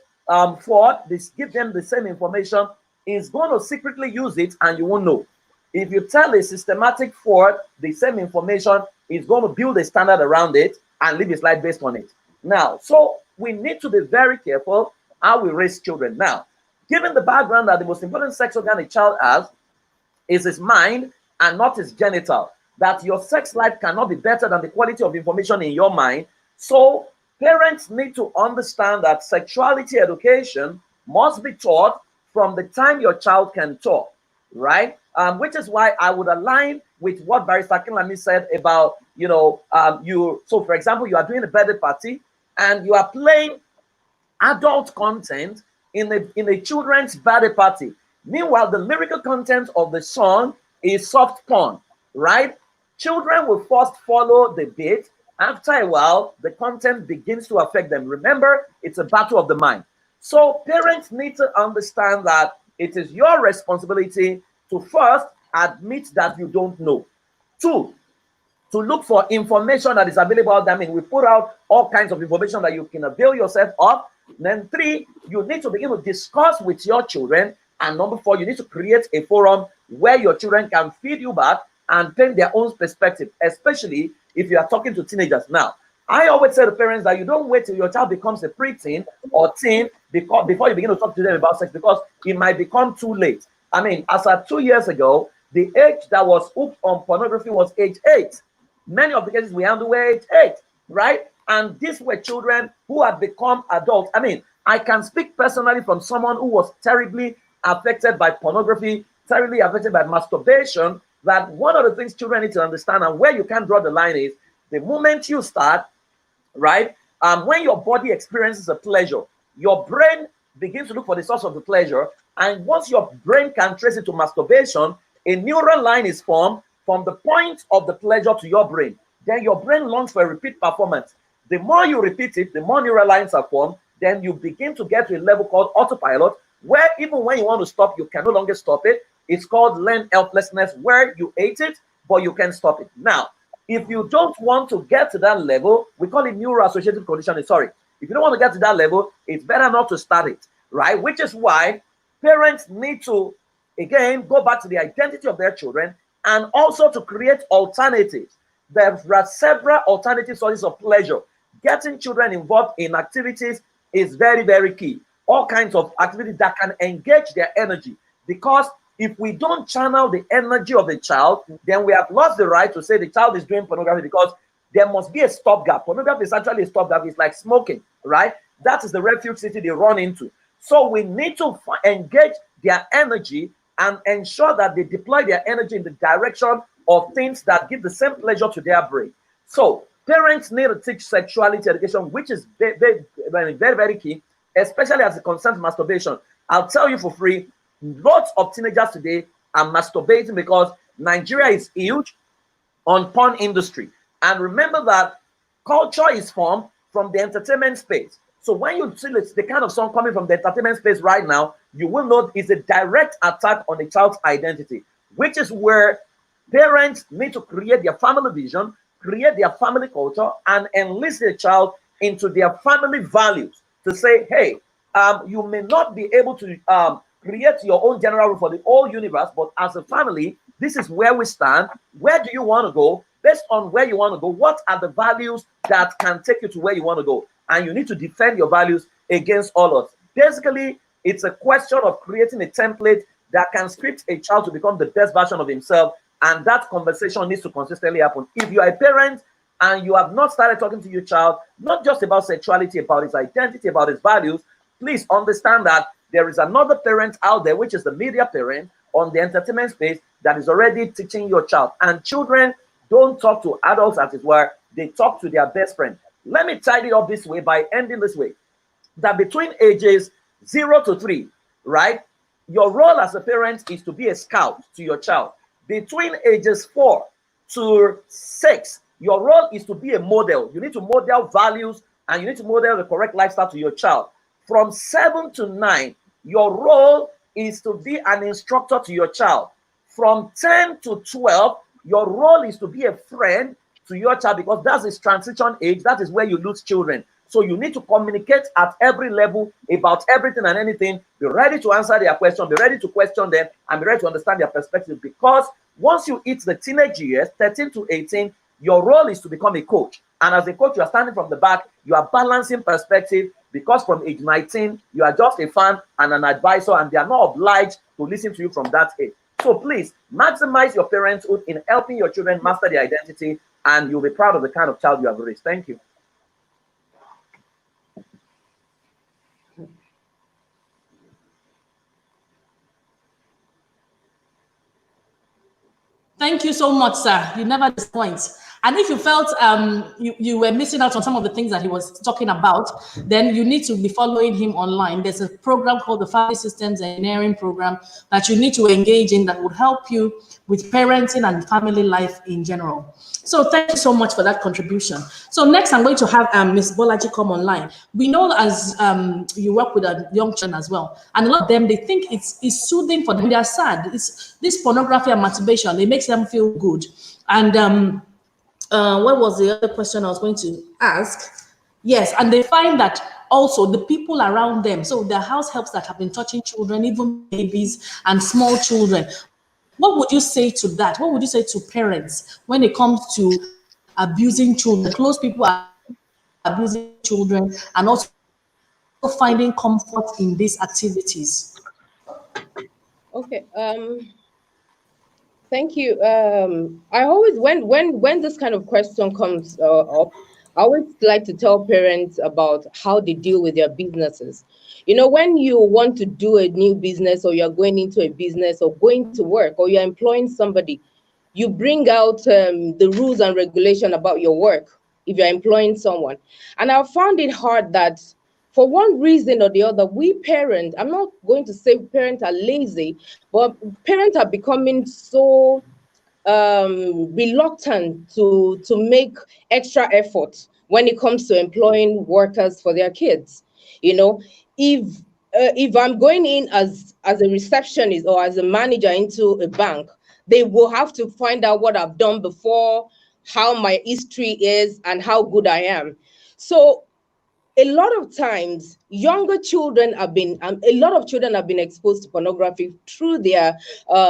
Ford, give them the same information, it's going to secretly use it and you won't know. If you tell a systematic Ford the same information, it's going to build a standard around it and live his life based on it. Now, so we need to be very careful how we raise children. Now, given the background that the most important sex organ a child has is his mind and not his genital, that your sex life cannot be better than the quality of information in your mind. So parents need to understand that sexuality education must be taught from the time your child can talk, right? Which is why I would align with what Barrister Kinlami said about, so for example, you are doing a birthday party and you are playing adult content in a children's birthday party. Meanwhile, the lyrical content of the song is soft porn, right? Children will first follow the beat. After a while, the content begins to affect them. Remember, it's a battle of the mind. So parents need to understand that it is your responsibility to first admit that you don't know. 2, to look for information that is available out there. I mean, we put out all kinds of information that you can avail yourself of. Then 3, you need to begin to discuss with your children. And number 4, you need to create a forum where your children can feed you back and paint their own perspective, especially if you are talking to teenagers. Now, I always say to parents that you don't wait till your child becomes a preteen or teen before you begin to talk to them about sex, because it might become too late. I mean, as of 2 years ago, the age that was hooked on pornography was age 8. Many of the cases we handle were age 8, right? And these were children who had become adults. I mean, I can speak personally from someone who was terribly affected by pornography, terribly affected by masturbation, that one of the things children need to understand and where you can draw the line is the moment you start, right? When your body experiences a pleasure, your brain begins to look for the source of the pleasure. And once your brain can trace it to masturbation, a neural line is formed from the point of the pleasure to your brain. Then your brain longs for a repeat performance. The more you repeat it, the more neural lines are formed. Then you begin to get to a level called autopilot, where even when you want to stop, you can no longer stop it. It's called learned helplessness, where you ate it, but you can't stop it. Now, if you don't want to get to that level, we call it neuroassociative conditioning. Sorry. If you don't want to get to that level, it's better not to start it, right? Which is why parents need to, again, go back to the identity of their children and also to create alternatives. There are several alternative sources of pleasure. Getting children involved in activities is very, very key. All kinds of activities that can engage their energy, because if we don't channel the energy of the child, then we have lost the right to say the child is doing pornography, because there must be a stopgap. Pornography is actually a stopgap. It's like smoking, right? That is the refuge city they run into. So we need to engage their energy and ensure that they deploy their energy in the direction of things that give the same pleasure to their brain. So parents need to teach sexuality education, which is very, very, very, very key, especially as it concerns masturbation. I'll tell you for free, lots of teenagers today are masturbating because Nigeria is huge on porn industry. And remember that culture is formed from the entertainment space. So when you see the kind of song coming from the entertainment space right now, you will know it's a direct attack on the child's identity, which is where parents need to create their family vision, create their family culture, and enlist their child into their family values to say, hey, you may not be able to create your own general rule for the whole universe, but as a family, this is where we stand. Where do you want to go? Based on where you want to go, what are the values that can take you to where you want to go? And you need to defend your values against all odds. Basically, it's a question of creating a template that can script a child to become the best version of himself. And that conversation needs to consistently happen. If you are a parent and you have not started talking to your child, not just about sexuality, about his identity, about his values, please understand that there is another parent out there, which is the media parent on the entertainment space, that is already teaching your child. And children don't talk to adults, as it were. They talk to their best friend. Let me tidy up this way by ending this way. That between ages 0 to 3, right, your role as a parent is to be a scout to your child. Between ages 4 to 6, your role is to be a model. You need to model values and you need to model the correct lifestyle to your child. From 7 to 9, your role is to be an instructor to your child. From 10 to 12, your role is to be a friend to your child, because that's his transition age. That is where you lose children. So you need to communicate at every level about everything and anything. Be ready to answer their question, be ready to question them, and be ready to understand their perspective. Because once you hit the teenage years, 13 to 18, your role is to become a coach. And as a coach, you are standing from the back, you are balancing perspective, because from age 19, you are just a fan and an advisor, and they are not obliged to listen to you from that age. So please maximize your parenthood in helping your children master their identity, and you'll be proud of the kind of child you have raised. Thank you. Thank you so much, sir. You never disappoint. And if you felt you were missing out on some of the things that he was talking about, then you need to be following him online. There's a program called the Family Systems Engineering Program that you need to engage in that would help you with parenting and family life in general. So thank you so much for that contribution. So next, I'm going to have Ms. Bolaji come online. We know as you work with young children as well, and a lot of them, they think it's soothing for them. They are sad. It's this pornography and masturbation. It makes them feel good. And what was the other question I was going to ask? Yes, and they find that also the people around them, so the house helps that have been touching children, even babies and small children. What would you say to that? What would you say to parents when it comes to abusing children? Close people are abusing children and also finding comfort in these activities. Okay. Thank you. I always, when this kind of question comes up, I always like to tell parents about how they deal with their businesses. You know, when you want to do a new business, or you're going into a business, or going to work, or you're employing somebody, you bring out the rules and regulation about your work if you're employing someone. And I found it hard that for one reason or the other, we parents, I'm not going to say parents are lazy, but parents are becoming so reluctant to make extra effort when it comes to employing workers for their kids. You know, if I'm going in as a receptionist or as a manager into a bank, they will have to find out what I've done before, how my history is, and how good I am. So a lot of times, younger children have been, a lot of children have been exposed to pornography through their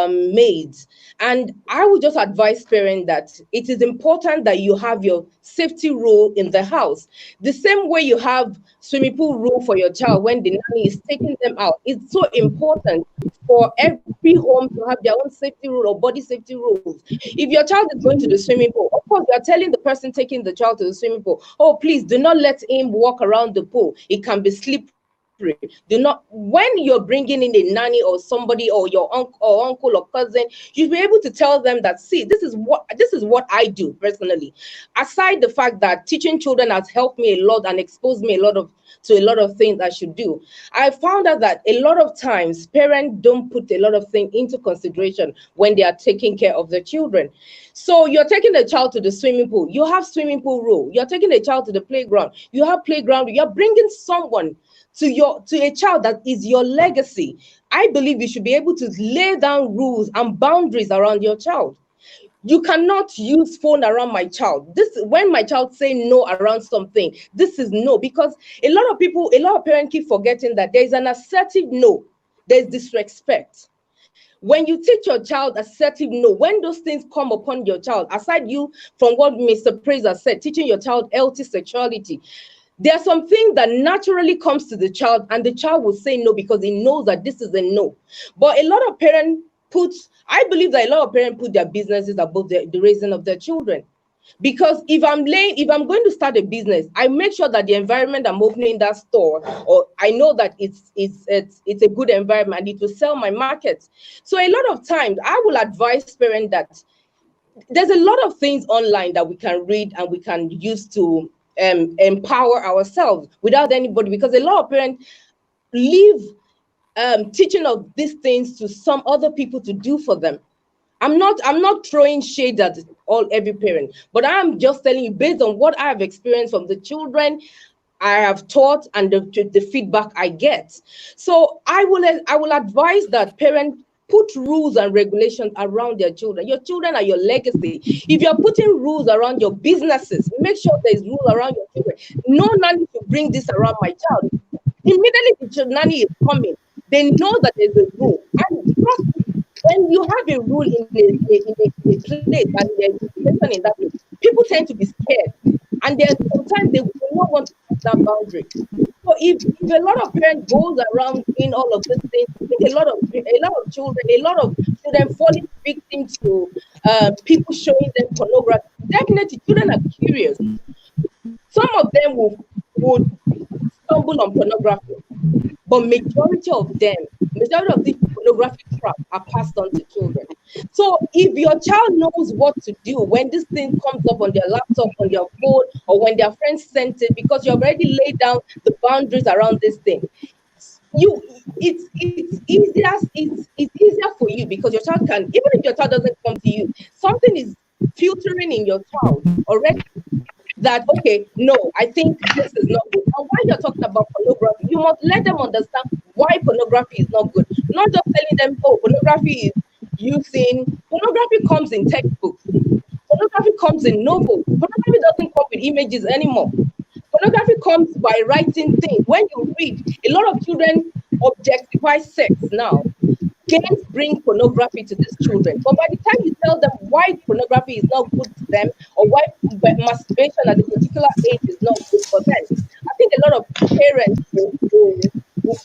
maids. And I would just advise parents that it is important that you have your safety rule in the house. The same way you have swimming pool rule for your child when the nanny is taking them out. It's so important for every home to have their own safety rule or body safety rules. If your child is going to the swimming pool, of course, you are telling the person taking the child to the swimming pool, oh, please do not let him walk around the pool. It can be slippery. Do not, when you're bringing in a nanny or somebody or your uncle or cousin, you'll be able to tell them that, see, this is what I do personally. Aside the fact that teaching children has helped me a lot and exposed me to a lot of things I should do, I found out that a lot of times parents don't put a lot of things into consideration when they are taking care of their children. So you're taking the child to the swimming pool, you have swimming pool rule. You're taking the child to the playground, you have playground. You're bringing someone to a child that is your legacy. I believe you should be able to lay down rules and boundaries around your child. You cannot use phone around my child. When my child say no around something, this is no, because a lot of parents keep forgetting that there is an assertive no, there's disrespect. When you teach your child assertive no, when those things come upon your child, aside you from what Mr. Prazer said, teaching your child healthy sexuality, there are some things that naturally comes to the child, and the child will say no because he knows that this is a no. But a lot of parents I believe that a lot of parents put their businesses above the raising of their children. Because if I'm going to start a business, I make sure that the environment I'm opening that store, or I know that it's a good environment, it will sell my market. So a lot of times I will advise parents that there's a lot of things online that we can read and we can use to empower ourselves without anybody, because a lot of parents leave teaching of these things to some other people to do for them. I'm not throwing shade at every parent, but I'm just telling you based on what I have experienced from the children I have taught and the feedback I get. So I will advise that parents put rules and regulations around their children. Your children are your legacy. If you're putting rules around your businesses, make sure there's rule around your children. No nanny to bring this around my child. Immediately the nanny is coming, they know that there's a rule. And trust me, when you have a rule in a place and there's a situation in that place, people tend to be scared. And there's sometimes they will not want to cross that boundary. So if a lot of parents goes around doing all of these things, I think a lot of children falling victim to people showing them pornography. Definitely, children are curious. Some of them would stumble on pornography, but majority of these pornographic traps are passed on to children. So if your child knows what to do when this thing comes up on their laptop, on their phone, or when their friends sent it, because you already laid down the boundaries around this thing, it's easier for you, because your child can, even if your child doesn't come to you, something is filtering in your child already. That, okay, no, I think this is not good. And while you're talking about pornography, you must let them understand why pornography is not good. Not just telling them, oh, pornography is pornography comes in textbooks. Pornography comes in novels. Pornography doesn't come with images anymore. Pornography comes by writing things. When you read, a lot of children objectify sex now. Games bring pornography to these children. But by the time you tell them why pornography is not good to them, or why masturbation at a particular age is not good for them, I think a lot of parents will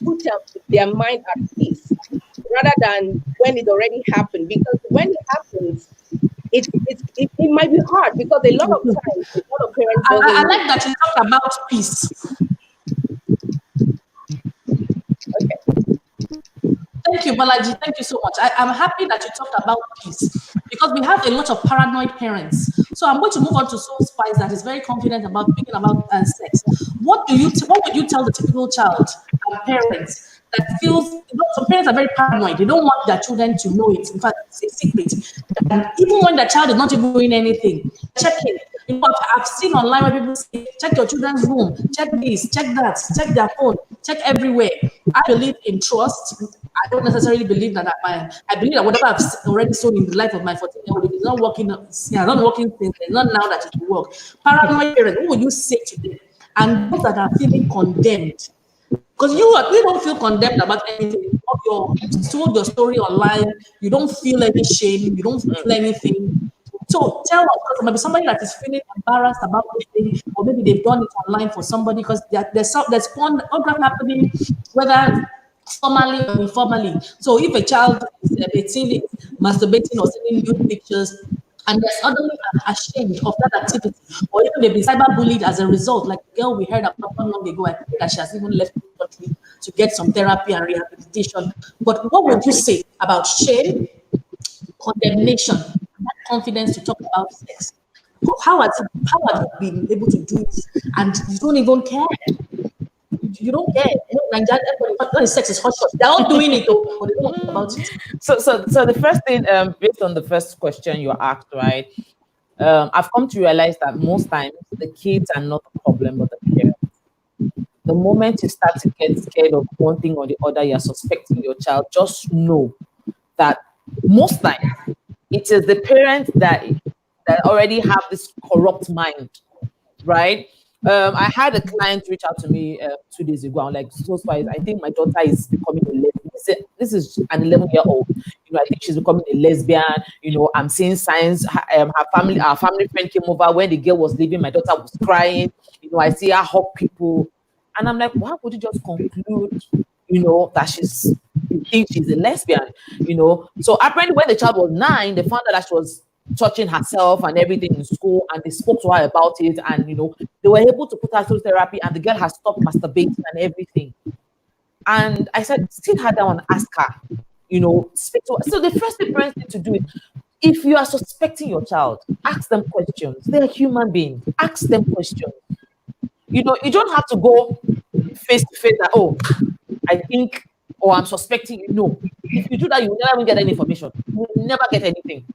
put their mind at peace rather than when it already happened. Because when it happens, it might be hard, because a lot of times, a lot of parents. I like that you talked about peace. Okay. Thank you, Balaji. Thank you so much. I'm happy that you talked about peace, because we have a lot of paranoid parents. So I'm going to move on to Soul Spice, that is very confident about speaking about sex. What would you tell the typical child and parents that feels, some parents are very paranoid. They don't want their children to know it. In fact, it's a secret. And even when the child is not even doing anything, check it. You know, I've seen online where people say, check your children's room, check this, check that, check their phone, check everywhere. I believe in trust. I don't necessarily believe that I believe that whatever I've already sown in the life of my 14-year-old, it is not working. It's not working since. It's not now that it will work. Paranoid parents, what would you say to them? And those that are feeling condemned, because you don't feel condemned about anything. You told your story online. You don't feel any shame. You don't feel anything. So tell us, because maybe somebody that is feeling embarrassed about anything, or maybe they've done it online for somebody, because there's pornography happening, whether formally or informally. So if a child is 18, masturbating or sending nude pictures, and they're suddenly ashamed of that activity, or even they've been cyberbullied as a result, like the girl we heard about not long ago, I think that she has even left the country to get some therapy and rehabilitation. But what would you say about shame, condemnation, and that confidence to talk about sex? How have you been able to do it, and you don't even care? You don't care. When sex is hot, they're all doing it, but they don't know about it. So the first thing, based on the first question you asked, right? I've come to realize that most times the kids are not the problem, but the parents. The moment you start to get scared of one thing or the other, you're suspecting your child. Just know that most times it is the parents that already have this corrupt mind, right? I had a client reach out to me 2 days ago. I'm like, so I think my daughter is becoming a lesbian. This is an 11-year-old. You know, I think she's becoming a lesbian. You know, I'm seeing signs. Our family friend came over when the girl was leaving. My daughter was crying. You know, I see her hug people, and I'm like, why would you just conclude, you know, that you think she's a lesbian? You know, so apparently when the child was 9, they found out that she was touching herself and everything in school, and they spoke to her about it, and you know, they were able to put her through therapy, and the girl has stopped masturbating and everything. And I said, sit her down and ask her, you know, speak to her. So the first thing parents need to do is, if you are suspecting your child, ask them questions. They're human beings. Ask them questions. You know, you don't have to go face to face that, oh, I think, or I'm suspecting you. No, if you do that, you will never even get any information. You will never get anything.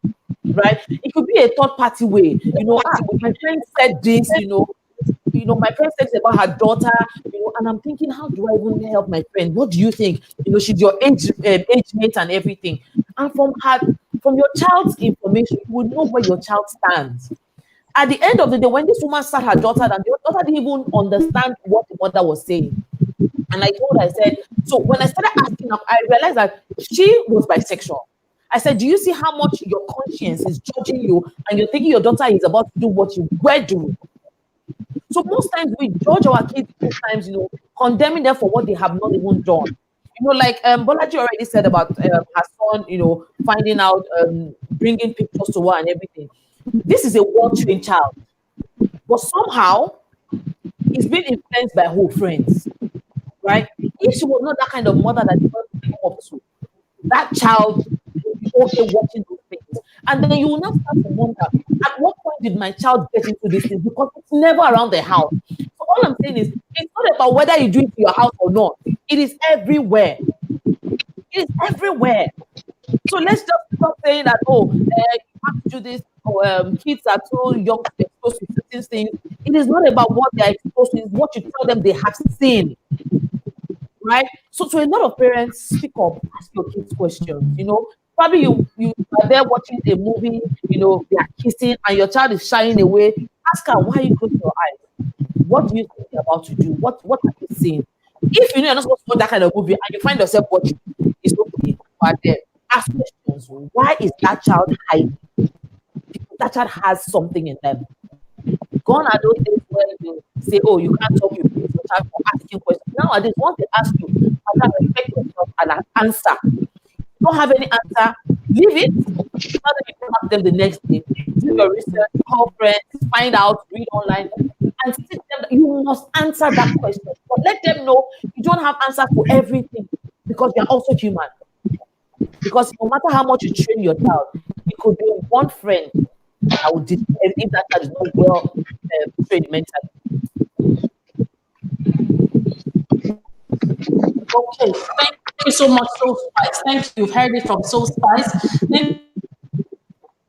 Right? It could be a third party way. You know, my friend said this, you know, my friend says about her daughter, and I'm thinking, how do I even help my friend? What do you think? She's your age mate and everything. And from your child's information, you would know where your child stands. At the end of the day, when this woman sat her daughter, and the daughter didn't even understand what the mother was saying. And I told her, I said, so when I started asking her, I realized that she was bisexual. I said, do you see how much your conscience is judging you and you're thinking your daughter is about to do what you were doing? So most times we judge our kids, sometimes, condemning them for what they have not even done. Like Bolaji already said about her son, finding out, bringing pictures to her and everything. This is a well-trained child. But somehow, he's been influenced by her friends, right? If she was not that kind of mother that you want to come up to, that child would be okay watching those things. And then you will now start to wonder, at what point did my child get into this thing? Because it's never around the house. So all I'm saying is, it's not about whether you do it to your house or not. It is everywhere. It is everywhere. So let's just stop saying that, you have to do this, kids are too young to be exposed to certain things. It is not about what they are exposed to, it's what you tell them they have seen. Right? So to a lot of parents, speak up, ask your kids questions. Probably you are there watching a movie, they are kissing and your child is shying away. Ask her, why are you closing your eyes? What do you think you're about to do? What are you seeing? If you're not supposed to watch that kind of movie and you find yourself watching, it's okay. But then ask questions. Why is that child hiding? Because that child has something in them. Gone are those days where you say, you can't talk, you please your child for asking questions. Nowadays, once they ask you, respect yourself and answer. Don't have any answer, leave it. Now that you can ask them the next day, do your research, call friends, find out, read online, and sit them. You must answer that question. But let them know you don't have answers for everything because you're also human. Because no matter how much you train your child, it could be one friend that would if that child is not well trained mentally. Okay, thank you so much, Soul Spice. Thank you. You've heard it from Soul Spice. Thank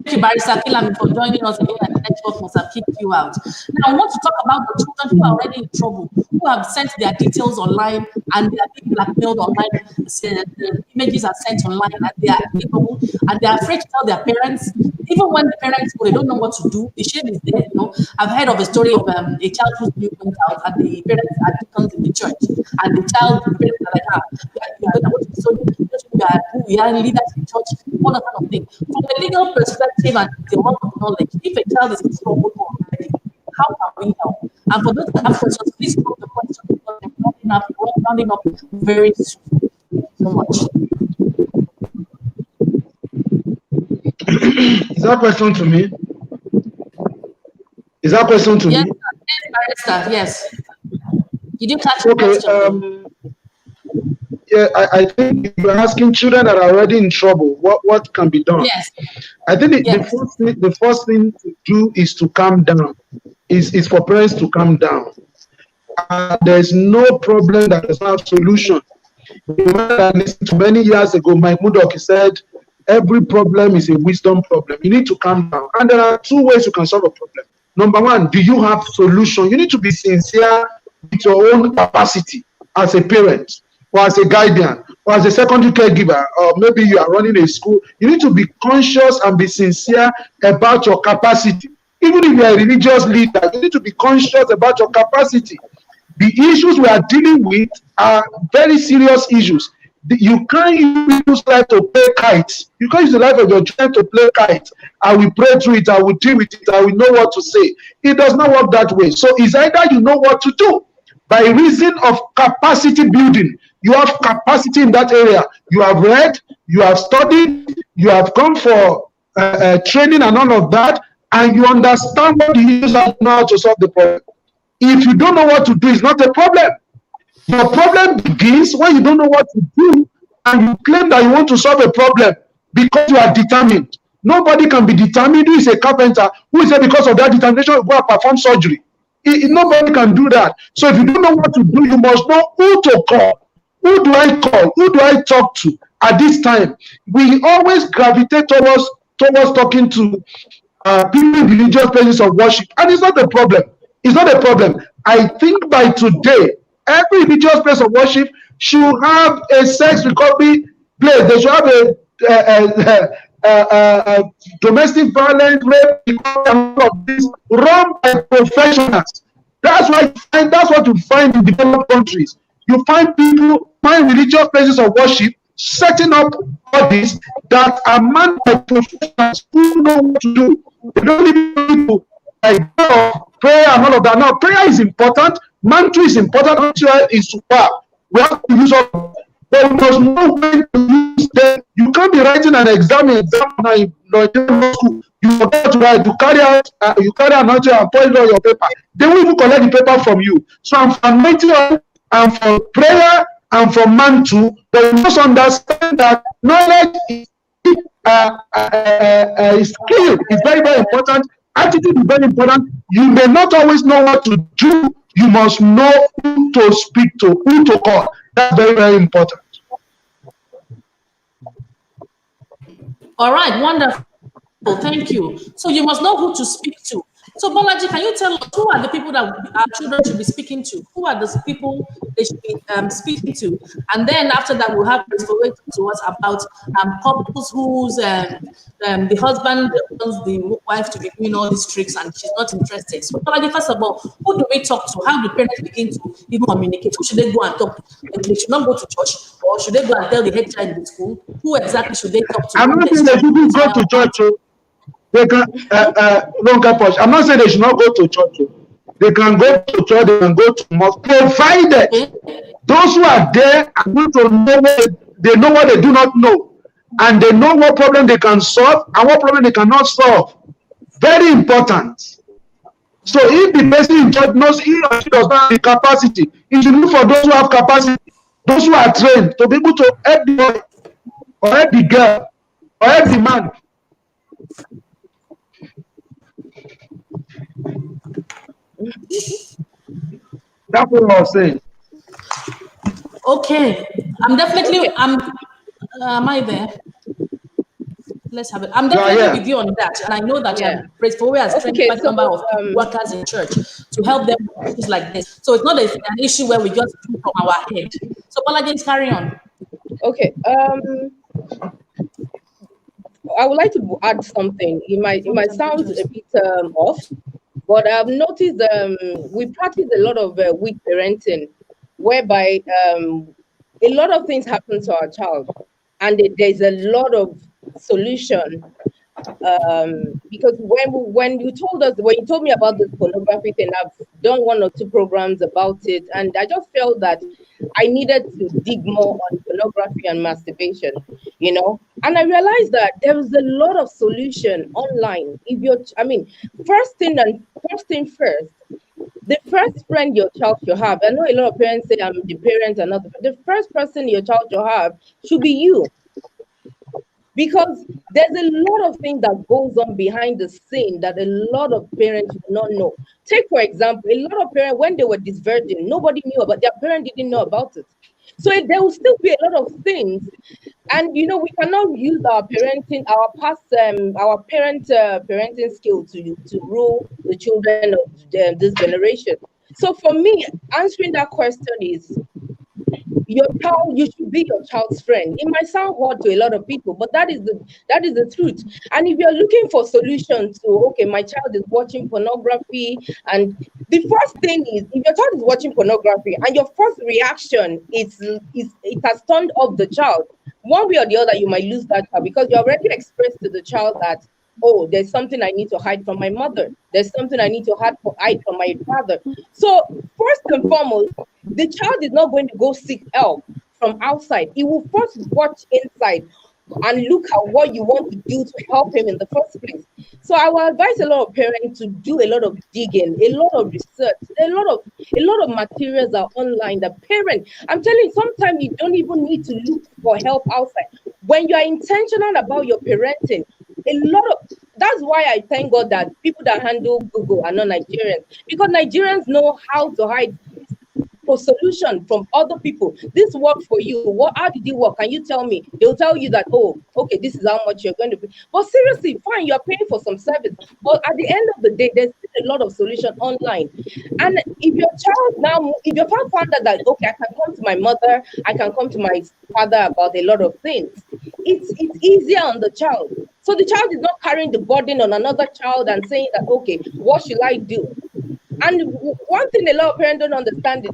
you, Barrister Kilami, for joining us again at the network must have kicked you out. Now, I want to talk about the children who are already in trouble, who have sent their details online and they are being blackmailed online. The images are sent online and they are capable and they are afraid to tell their parents. Even when the parents go, they don't know what to do. The shame is there. I've heard of a story of a child whose milk went out and the parents had to come to the church and the parents are like, you're going to go to the church, we are leaders in church, all that kind of thing. From a legal perspective and the amount of knowledge, if a child is in trouble already, how can we help? And for those that have questions, please put the question because we're rounding up very soon. So much. Is that a question to me? Is that a question to me? Yes, Barrister, yes. You didn't catch the question. Yeah, I think you're asking children that are already in trouble, what can be done? Yes. I think the first thing to do is to calm down. Is for parents to calm down. There's no problem that does not have solution. Many years ago, Mike Murdoch said, every problem is a wisdom problem. You need to calm down. And there are two ways you can solve a problem. Number one, do you have solution? You need to be sincere with your own capacity as a parent, or as a guardian, or as a secondary caregiver, or maybe you are running a school. You need to be conscious and be sincere about your capacity. Even if you are a religious leader, you need to be conscious about your capacity. The issues we are dealing with are very serious issues. You can't use people's life to play kites. You can't use the life of your child to play kites. I will pray through it, I will deal with it, I will know what to say. It does not work that way. So it's either you know what to do. By reason of capacity building, you have capacity in that area. You have read, you have studied, you have come for training and all of that, and you understand what you use and know how to solve the problem. If you don't know what to do, it's not a problem. Your problem begins when you don't know what to do and you claim that you want to solve a problem because you are determined. Nobody can be determined who is a carpenter who is there because of that determination to go and perform surgery. Nobody can do that. So if you don't know what to do, you must know who to call. Who do I call? Who do I talk to at this time? We always gravitate towards talking to people in religious places of worship, and it's not a problem. It's not a problem. I think by today, every religious place of worship should have a sex recovery place. They should have a domestic violence, rape, and all of this run by professionals. That's why that's what you find in developed countries. You find people, find religious places of worship, setting up bodies that are manned by professionals who know what to do. They don't need people like prayer and all of that. Now, prayer is important, mantra is important, mantra is super. We have to use all, but we must know when to use them. You can't be writing an exam now in school. You forget to write, you carry out anointing and pour it on your paper. They will even collect the paper from you. So I'm for anointing and for prayer and for mantle, but you must understand that knowledge is skill is very, very important. Attitude is very important. You may not always know what to do. You must know who to speak to, who to call. That's very, very important. All right, wonderful. Thank you. So you must know who to speak to. So Bolaji, can you tell us who are the people that our children should be speaking to? Who are the people they should be speaking to? And then after that, we'll have to us about couples whose the husband wants the wife to be doing all these tricks and she's not interested. So Bolaji, first of all, who do we talk to? How do parents begin to even communicate? Who should they go and talk to? They should not go to church, or should they go and tell the head child in the school? Who exactly should they talk to? I'm not saying they shouldn't go to church. They can I'm not saying they should not go to church. They can go to church, they can go to mosque, provided those who are there are going to know they know what they do not know, and they know what problem they can solve and what problem they cannot solve. Very important. So if the person in church knows he or she does not have the capacity, he should look for those who have capacity, those who are trained to be able to help the boy or help the girl or help the man. That's what I was saying. Okay, am I there? Let's have it. I'm definitely with you on that, and I know that Praise for We has trained quite a number of workers in church to help them with things like this. So it's not an issue where we just do from our head. So Bolaji, carry on. Okay. I would like to add something. It might sound a bit off, but I've noticed we practice a lot of weak parenting, whereby a lot of things happen to our child, and there's a lot of solution. Because when you told me about this pornography thing, I've done 1 or 2 programs about it, and I just felt that I needed to dig more on pornography and masturbation, and I realized that there is a lot of solution online. First thing first, the first friend your child should have, I know a lot of parents say I'm the parent and not the first person your child should have should be you. Because there's a lot of things that goes on behind the scene that a lot of parents do not know. Take, for example, a lot of parents, when they were disvirgin, nobody knew about, their parent didn't know about it. So there will still be a lot of things. And, we cannot use our parenting, our past, our parenting skill to rule the children of this generation. So for me, answering that question is, your child, you should be your child's friend. It might sound hard to a lot of people, but that is the truth. And if you're looking for solutions to, okay, my child is watching pornography, and the first thing is, if your child is watching pornography and your first reaction is it has turned off the child, one way or the other, you might lose that child, because you already expressed to the child that, oh, there's something I need to hide from my mother. There's something I need to hide from my father. So first and foremost, the child is not going to go seek help from outside. He will first watch inside and look at what you want to do to help him in the first place. So I will advise a lot of parents to do a lot of digging, a lot of research, a lot of materials are online. The parent, I'm telling you, sometimes you don't even need to look for help outside. When you are intentional about your parenting, that's why I thank God that people that handle Google are not Nigerians, because Nigerians know how to hide for solution from other people. This worked for you. How did it work? Can you tell me? They'll tell you that, oh, okay, this is how much you're going to pay. But seriously, fine, you're paying for some service. But at the end of the day, there's a lot of solution online. And if your child found out that, okay, I can come to my mother, I can come to my father about a lot of things, it's easier on the child. So the child is not carrying the burden on another child and saying that, okay, what should I do? And one thing a lot of parents don't understand is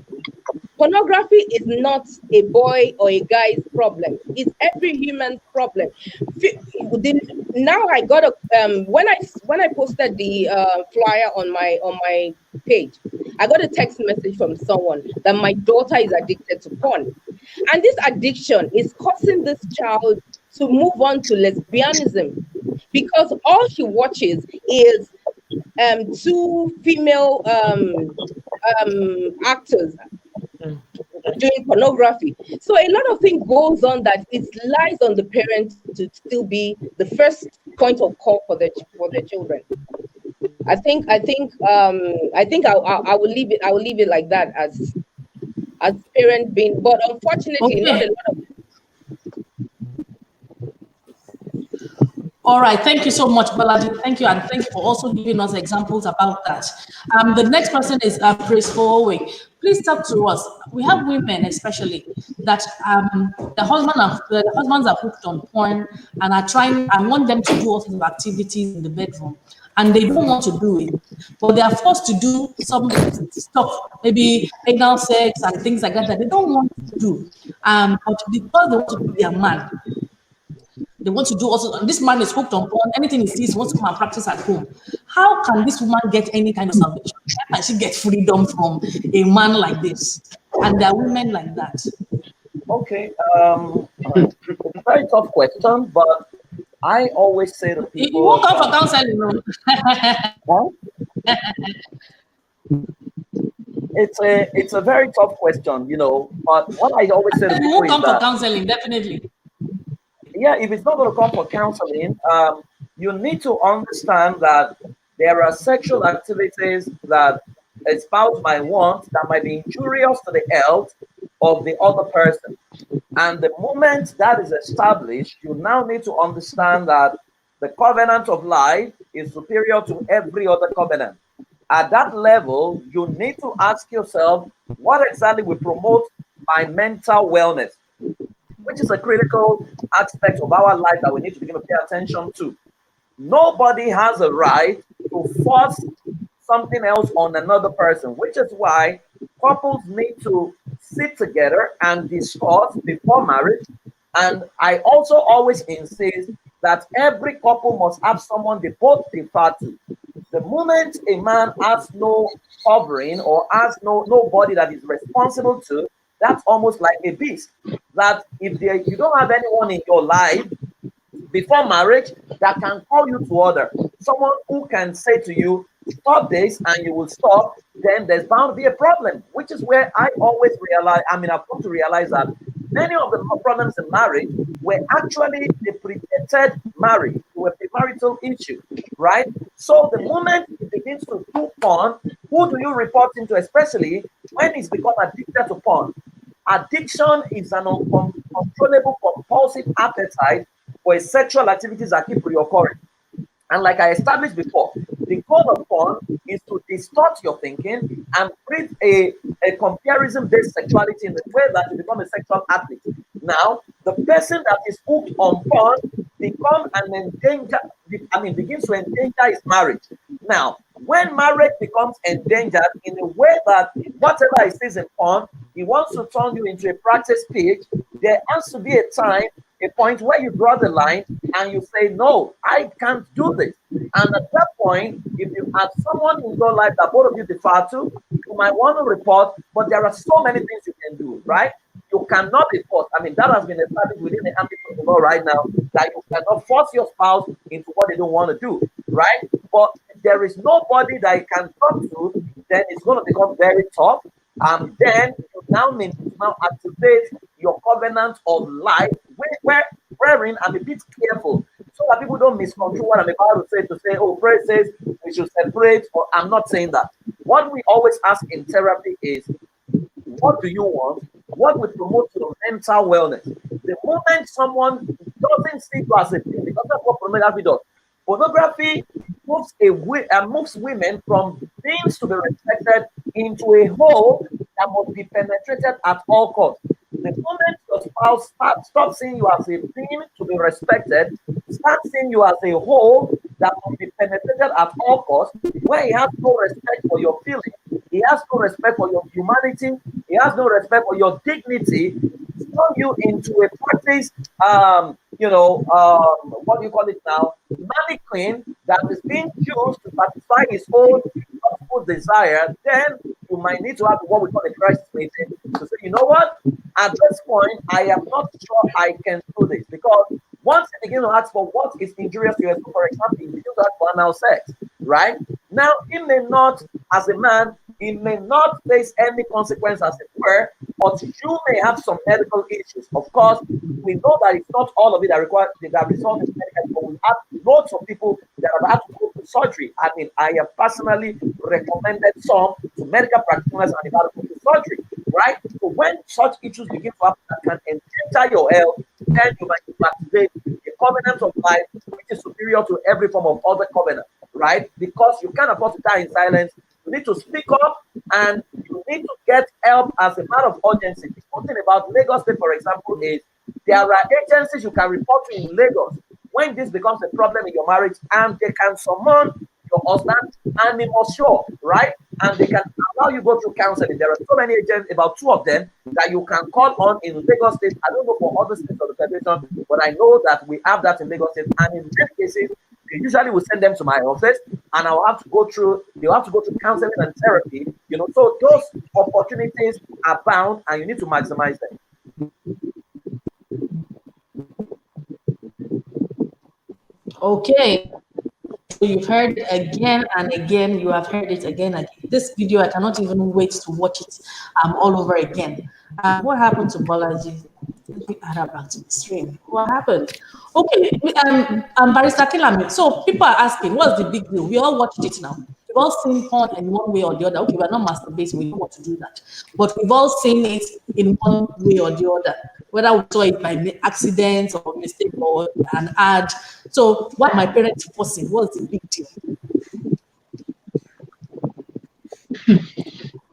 pornography is not a boy or a guy's problem. It's every human's problem. Now I got when I posted the flyer on my page, I got a text message from someone that my daughter is addicted to porn, and this addiction is causing this child to move on to lesbianism, because all she watches is two female actors doing pornography. So a lot of things goes on that it lies on the parents to still be the first point of call for their children. I think I will leave it like that as parent being, but unfortunately, not a lot of. All right, thank you so much, Balaji. Thank you, and thank you for also giving us examples about that. The next person is Praise Forway. Please talk to us. We have women, especially, that the husbands are hooked on porn and are trying. I want them to do all sorts of activities in the bedroom, and they don't want to do it, but they are forced to do some stuff, maybe anal sex and things like that they don't want to do. But because they want to be a man. They want to do also, this man is hooked on porn, anything he sees, he wants to come and practice at home. How can this woman get any kind of salvation? How can she get freedom from a man like this? And there are women like that. Okay, it's a very tough question, but I always say to people... You won't come for counseling, no? It's a very tough question, you know, but what I always say to people You won't is come that, for counseling, definitely. yeah, if it's not going to come for counseling, you need to understand that there are sexual activities that a spouse might want that might be injurious to the health of the other person. And the moment that is established, you now need to understand that the covenant of life is superior to every other covenant. At that level, you need to ask yourself, what exactly will promote my mental wellness? Which is a critical aspect of our life that we need to begin to pay attention to. Nobody has a right to force something else on another person, which is why couples need to sit together and discuss before marriage. And I also always insist that every couple must have someone they both defer to. The moment a man has no covering or has nobody that is responsible to, that's almost like a beast. That if you don't have anyone in your life before marriage that can call you to order, someone who can say to you, stop this, and you will stop, then there's bound to be a problem, which is where I always realize, I've come to realize that many of the problems in marriage were actually the predated marriage, were a premarital issue, right? So the moment it begins to do porn, who do you report into, especially when it's become addicted to porn? Addiction is an uncontrollable, compulsive appetite for sexual activities that keep reoccurring. And like I established before, the goal of porn is to distort your thinking and create a comparison-based sexuality in the way that you become a sexual athlete. Now, the person that is hooked on porn begins to endanger his marriage. Now, when marriage becomes endangered in a way that whatever he sees in porn, he wants to turn you into a practice page, there has to be a point where you draw the line and you say, no, I can't do this. And at that point, if you have someone in your life that both of you defer to, you might want to report, but there are so many things you can do, right? You cannot be forced. I mean, that has been established within the ambit of the law right now, that you cannot force your spouse into what they don't want to do, right? But there is nobody that you can talk to, then it's going to become very tough. And then you now need to activate your covenant of life, wherein I'm a bit careful so that people don't misconstrue what I'm about to say, oh, prayer says we should separate, or I'm not saying that. What we always ask in therapy is, what do you want? What would promote your mental wellness? The moment someone doesn't see you as a thing, because that's what pornography does. Pornography moves women from things to be respected into a hole that must be penetrated at all costs. The moment your spouse stops seeing you as a thing to be respected, starts seeing you as a whole that must be penetrated at all costs, where he has no respect for your feelings, he has no respect for your humanity, he has no respect for your dignity, turn you into a practice, what do you call it now? Mannequin that is being used to satisfy his own desire, then you might need to have what we call a crisis meeting to say, you know what? At this point, I am not sure I can do this, because once you begin to ask for what is injurious to yourself, for example, you begin to ask for anal sex, right? Now, he may not, as a man, he may not face any consequence as it were, but you may have some medical issues. Of course, we know that it's not all of it that result in medical, but we have lots of people that have had to go to surgery. I mean, I have personally recommended some to medical practitioners and they've had to go to surgery, right? So when such issues begin to happen that can endanger your health, then you might activate a covenant of life which is superior to every form of other covenant, right? Because you can't afford to die in silence. You need to speak up and you need to get help as a matter of urgency. The good thing about Lagos State, for example, is there are agencies you can report to in Lagos when this becomes a problem in your marriage, and they can summon your husband and he must show up, right? And they can allow you go through counseling. There are so many agents, about 2 of them, that you can call on in Lagos State. I don't know for other states of the federation, but I know that we have that in Lagos State. And in many cases, they usually will send them to my office, and they'll have to go through counseling and therapy, so those opportunities are bound and you need to maximize them. Okay. So you've heard it again and again. You have heard it again and again. This video, I cannot even wait to watch it all over again. What happened to Bolaji? Let me add her back to the stream. What happened? Okay, Barrister Kilami. So people are asking, what's the big deal? We all watched it now. We've all seen porn in one way or the other. Okay, we're not masturbating, we don't want to do that. But we've all seen it in one way or the other, whether we saw it by accident or mistake or an ad. So why my parents forcing? What's the big deal?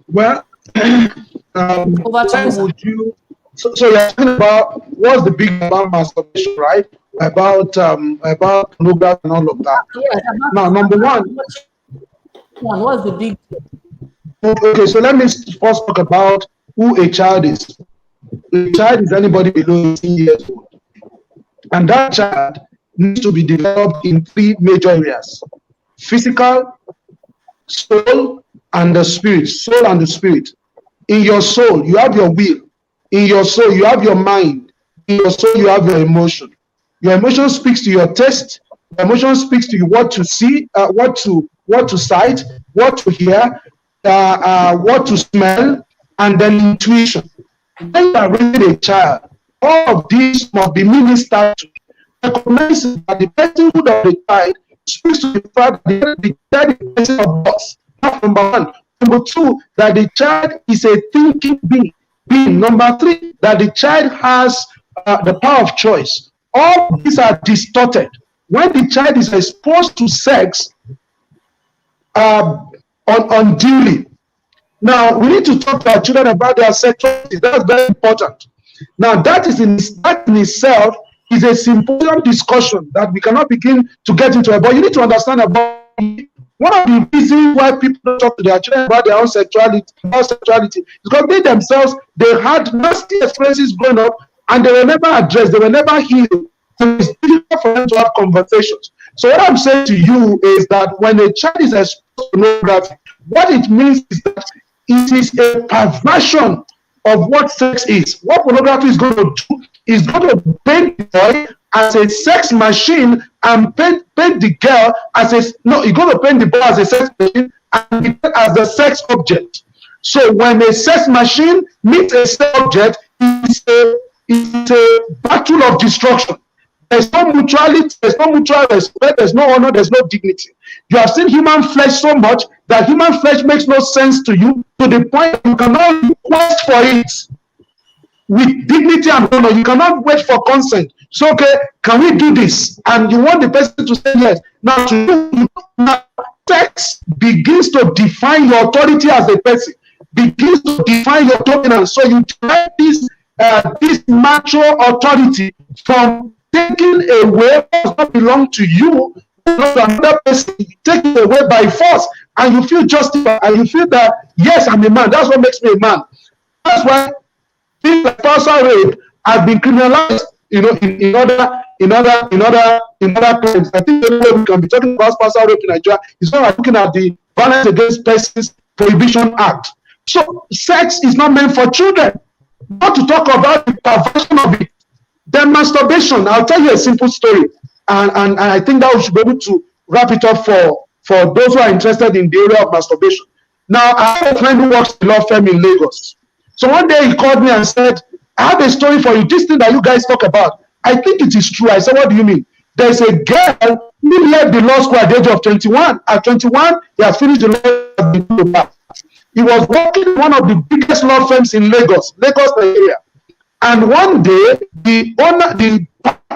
Well, Over to why would you? So you're talking about what's the big about masturbation, right? About pornography and all of that. Yes, Now, number one. What's the big deal? Okay, so let me first talk about who a child is. A child is anybody below 18 years old. And that child needs to be developed in 3 major areas: physical, soul, and the spirit. Soul and the spirit. In your soul, you have your will. In your soul, you have your mind. In your soul, you have your emotion. Your emotion speaks to your taste. Your emotion speaks to you what to see, what to sight, what to hear, what to smell, and then intuition. When you are raising a child, all of these must be ministered to. Recognizing that the personhood of the child speaks to the fact that the child is a person of us. That's number one. Number two, that the child is a thinking being. Number three, that the child has the power of choice. All these are distorted when the child is exposed to sex unduly. Now, we need to talk to our children about their sexuality. That's very important. Now, that in itself is a symposium discussion that we cannot begin to get into. But you need to understand about one of the reasons why people don't talk to their children about their own sexuality, is because they themselves, they had nasty experiences growing up and they were never addressed, they were never healed. So it's difficult for them to have conversations. So what I'm saying to you is that when a child is exposed to pornography, what it means is that it is a perversion of what sex is. What pornography is going to do is going to paint the boy as a sex machine and paint the girl as it's going to paint the boy as a sex machine and as the sex object. So when a sex machine meets a sex object, it's a battle of destruction. There's no mutuality, there's no mutual respect, there's no honor, there's no dignity. You have seen human flesh so much that human flesh makes no sense to you, to the point you cannot request for it with dignity and honor. You cannot wait for consent. So, okay, can we do this? And you want the person to say yes. Now, now sex begins to define your authority as a person, begins to define your dominance. So you try this macho authority from taking away what does not belong to you, to another person, take it away by force, and you feel justified, and you feel that yes, I'm a man. That's what makes me a man. That's why things like spousal rape have been criminalized, in other claims. I think the way we can be talking about spousal rape in Nigeria is when we're looking at the Violence Against Persons Prohibition Act. So sex is not meant for children. Not to talk about the perversion of it. Then masturbation. I'll tell you a simple story, and I think that we should be able to wrap it up for those who are interested in the area of masturbation. Now, I have a friend who works in a law firm in Lagos. So one day he called me and said, I have a story for you. This thing that you guys talk about, I think it is true. I said, what do you mean? There's a girl who left the law school at the age of 21. At 21, he has finished the law. He was working in one of the biggest law firms in Lagos area. And one day, the partner,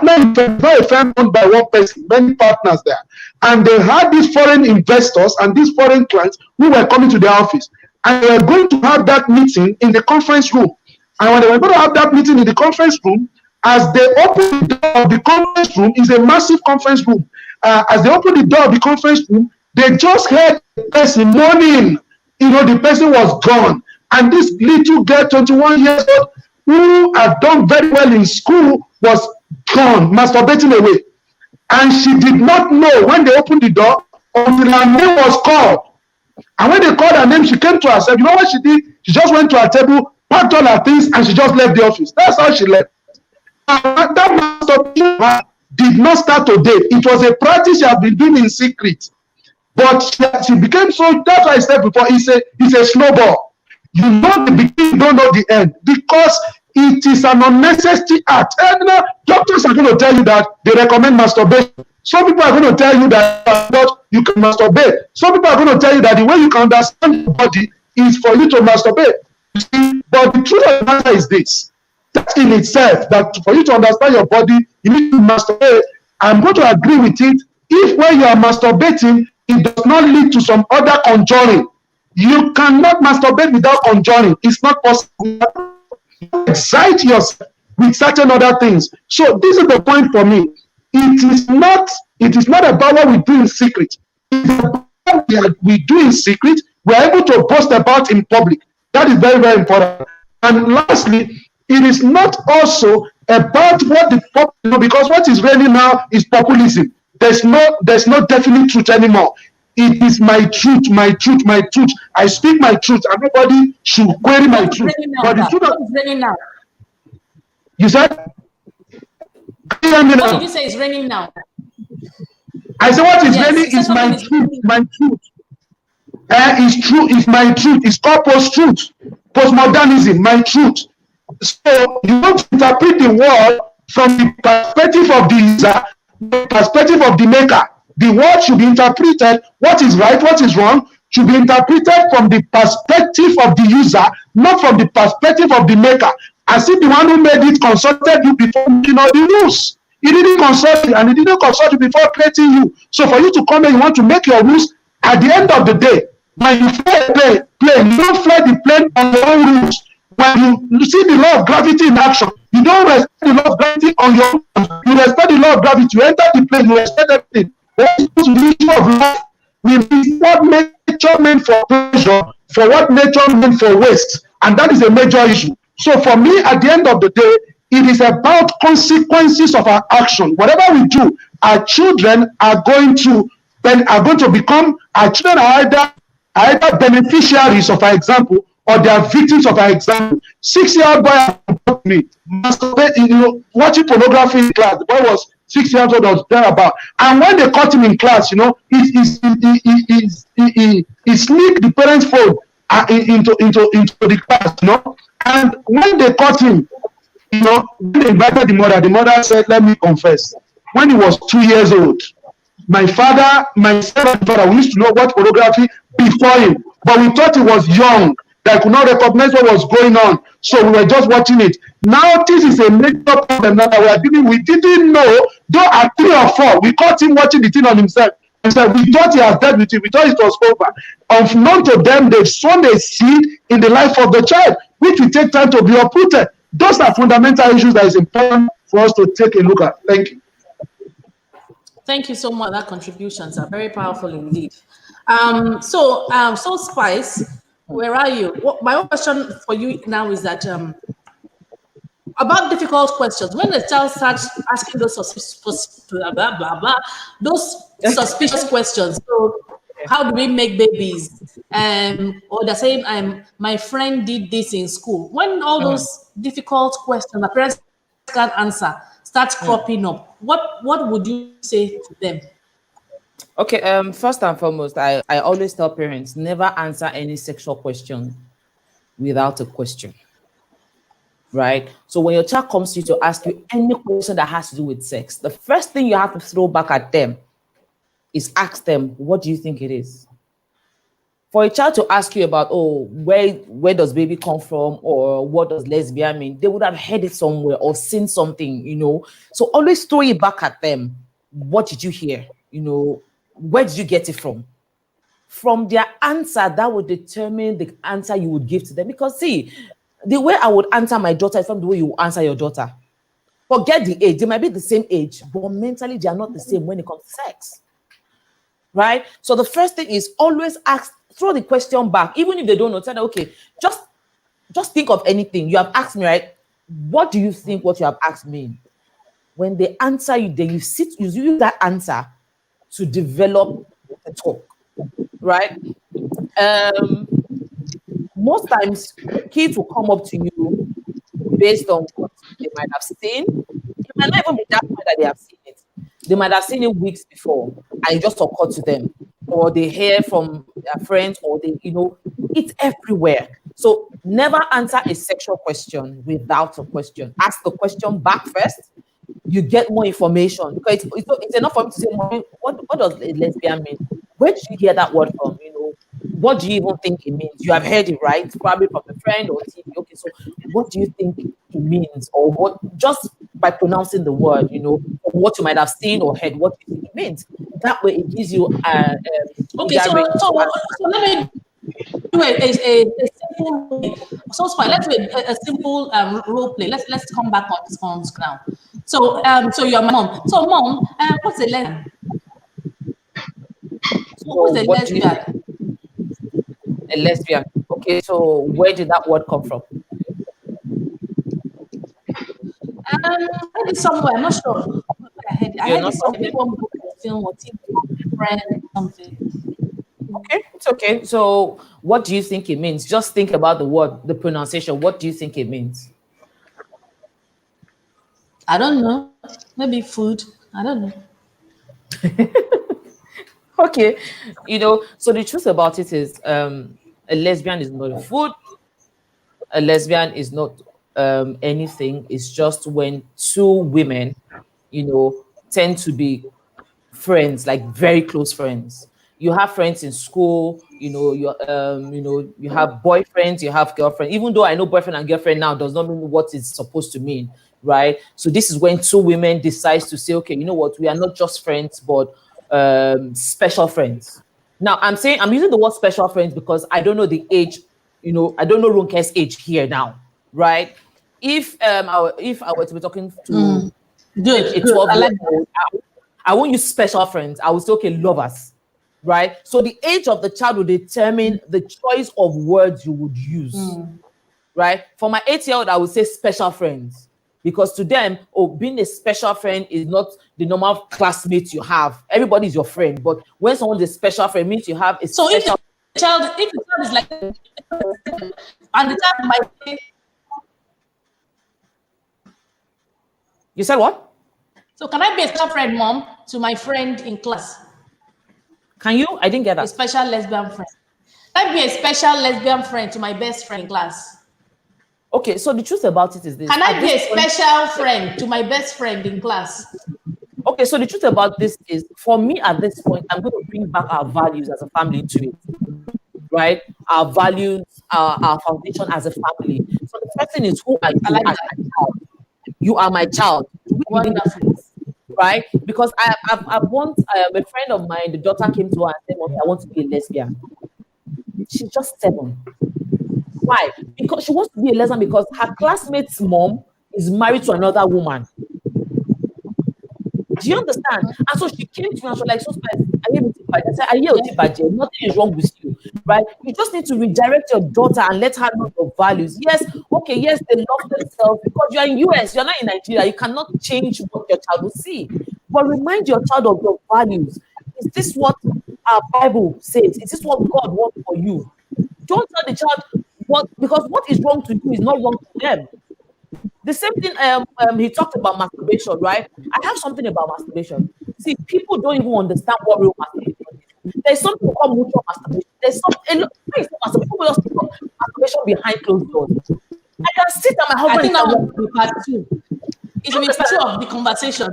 not a firm owned by one person, many partners there. And they had these foreign investors and these foreign clients who were coming to their office. And they were going to have that meeting in the conference room. And when they were going to have that meeting in the conference room, as they opened the door of the conference room, is a massive conference room. As they opened the door of the conference room, they just heard the person moaning. The person was gone. And this little girl, 21 years old, who had done very well in school, was gone, masturbating away. And she did not know when they opened the door until her name was called. And when they called her name, she came to herself. You know what she did? She just went to her table, packed all her things, and she just left the office. That's how she left. And that masturbation did not start today. It was a practice she had been doing in secret. But she became so, that's why I said before, it's a snowball. You know the beginning, you don't know the end. Because it is an unnecessary act. And doctors are going to tell you that they recommend masturbation. Some people are going to tell you that you can masturbate. Some people are going to tell you that the way you can understand your body is for you to masturbate. You see? But the truth of the matter is this. That in itself, that for you to understand your body, you need to masturbate. I'm going to agree with it. If when you are masturbating, it does not lead to some other conjuring. You cannot masturbate without conjuring. It's not possible. You excite yourself with certain other things. So this is the point for me. It is not about what we do in secret. It's about what we do in secret, we're able to boast about in public. That is very, very important. And lastly, it is not also about what the public, because what is reigning now is populism. There's no definite truth anymore. It is my truth, my truth, my truth. I speak my truth. Everybody should query my truth. But the truth is raining now. You said? What did you say is raining now? I said what is raining is my truth, my truth. It's true, it's my truth. It's called post-truth. Postmodernism, my truth. So you don't interpret the world from the perspective of the user, the perspective of the maker. The word should be interpreted, what is right, what is wrong, should be interpreted from the perspective of the user, not from the perspective of the maker. As if the one who made it consulted you before making all the rules. He didn't consult you, and he didn't consult you before creating you. So for you to come and you want to make your rules, at the end of the day, when you fly a plane, you don't fly the plane on your own rules. When you see the law of gravity in action, you don't respect the law of gravity on your own. You respect the law of gravity. You enter the plane, you respect everything. What is the issue of life? We mean what nature meant for pleasure, for what nature meant for waste. And that is a major issue. So for me, at the end of the day, it is about consequences of our action. Whatever we do, our children are going to become, our children are either beneficiaries of our example or they are victims of our example. 6-year-old boy me, watching pornography in class. The boy was 6 years old or thereabout. And when they caught him in class, he sneaked the parents' phone into the class, And when they caught him, when they invited the mother said, let me confess. When he was 2 years old, myself and father, we used to know what pornography before him, but we thought he was young. that could not recognize what was going on. So we were just watching it. Now this is a major problem that we are dealing with. We didn't know, though at 3 or 4, we caught him watching the thing on himself. And so we thought he has dealt with it. We thought it was over. Unknown to them, they've sown a seed in the life of the child, which will take time to be uprooted. Those are fundamental issues that is important for us to take a look at. Thank you. Thank you so much. That contributions are very powerful indeed. So Spice, where are you? My own question for you now is that about difficult questions. When the child starts asking those suspicious questions, so how do we make babies? Or they're saying, my friend did this in school. When all those difficult questions the parents can't answer starts cropping up, what would you say to them? Okay, first and foremost, I always tell parents, never answer any sexual question without a question, right? So when your child comes to you to ask you any question that has to do with sex, the first thing you have to throw back at them is ask them, what do you think it is? For a child to ask you about, oh, where does baby come from, or what does lesbian mean, they would have heard it somewhere or seen something, you know. So always throw it back at them. What did you hear? You know, where did you get it from? From their answer, that would determine the answer you would give to them. Because see, the way I would answer my daughter is from the way you answer your daughter. Forget the age. They might be the same age, but mentally they are not the same when it comes to sex. Right? So the first thing is always ask, throw the question back. Even if they don't know, tell them, okay, just think of anything. You have asked me, right? What do you think what you have asked me? When they answer you, then you use that answer to develop the talk, right? Most times, kids will come up to you based on what they might have seen. It might not even be that point that they have seen it. They might have seen it weeks before, and it just occurred to them, or they hear from their friends, or they, you know, it's everywhere. So never answer a sexual question without a question. Ask the question back first. You get more information, because it's enough for me to say, what does a lesbian mean? Where did you hear that word from? You know, what do you even think it means? You have heard it, right? Probably from a friend or TV. Okay, so what do you think it means? Or what, just by pronouncing the word, you know, what you might have seen or heard, what do you think it means? That way it gives you okay, so let me do a simple, so far, let's do a simple role play. Let's come back on this phone now. So you're my mom. So mom, what's a lesbian? What's a lesbian? A lesbian. Okay, so where did that word come from? I heard it somewhere. I'm not sure. I heard it somewhere. Maybe one film or TV, friend, something. Okay, it's okay. So what do you think it means? Just think about the word, the pronunciation. What do you think it means? I don't know. Maybe food. I don't know. Okay, you know, so the truth about it is a lesbian is not a food. A lesbian is not anything. It's just when two women, you know, tend to be friends, like very close friends. You have friends in school, you know, you have boyfriends, you have girlfriends. Even though I know boyfriend and girlfriend now does not mean what it's supposed to mean, right? So this is when two women decide to say, okay, you know what, we are not just friends, but special friends. Now I'm using the word special friends because I don't know the age, you know, I don't know Ronke's age here now, right? If I were to be talking to a 12-year-old, I won't use special friends. I will say, okay, lovers, right? So the age of the child will determine the choice of words you would use, right? For my 8-year-old, I would say special friends. Because to them, being a special friend is not the normal classmate you have. Everybody's your friend. But when someone's a special friend, means you have a so special... if the child is like... And the child might say... You said what? So can I be a special friend, mom, to my friend in class? Can you? I didn't get that. A special lesbian friend. Can I be a special lesbian friend to my best friend in class? Okay, so the truth about it is this. Can I be a special friend to my best friend in class? Okay, so the truth about this is, for me at this point, I'm going to bring back our values as a family into it, right? Our values, our foundation as a family. So the first thing is, who are you as my child? You are my child. Wonderful. Right? Because I once a friend of mine, the daughter came to her and said, "Mommy, I want to be a lesbian." She's just 7. Why? Because she wants to be a lesbian because her classmate's mom is married to another woman. Do you understand? And so she came to me and she was like, "So, I said, nothing is wrong with you, right? You just need to redirect your daughter and let her know your values. Yes, okay, yes, they love themselves because you're in US, you're not in Nigeria. You cannot change what your child will see. But remind your child of your values. Is this what our Bible says? Is this what God wants for you? Don't tell the child because what is wrong to you is not wrong to them. The same thing, he talked about masturbation, right? I have something about masturbation. See, people don't even understand what real masturbation is. There's something called mutual masturbation. There's something, people just talk masturbation behind closed doors. I can sit at my husband. I think that would be part 2. It will be part 2 of the conversation.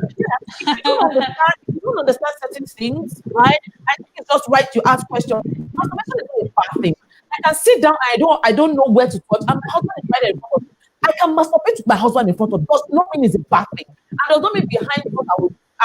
If you don't understand certain things, right? I think it's just right to ask questions. Masturbation is not a bad thing. I can sit down and I don't know where to touch, and my husband is right in front of me. I can masturbate with my husband in front of me. Does not mean it's a bad thing. And does not mean behind what I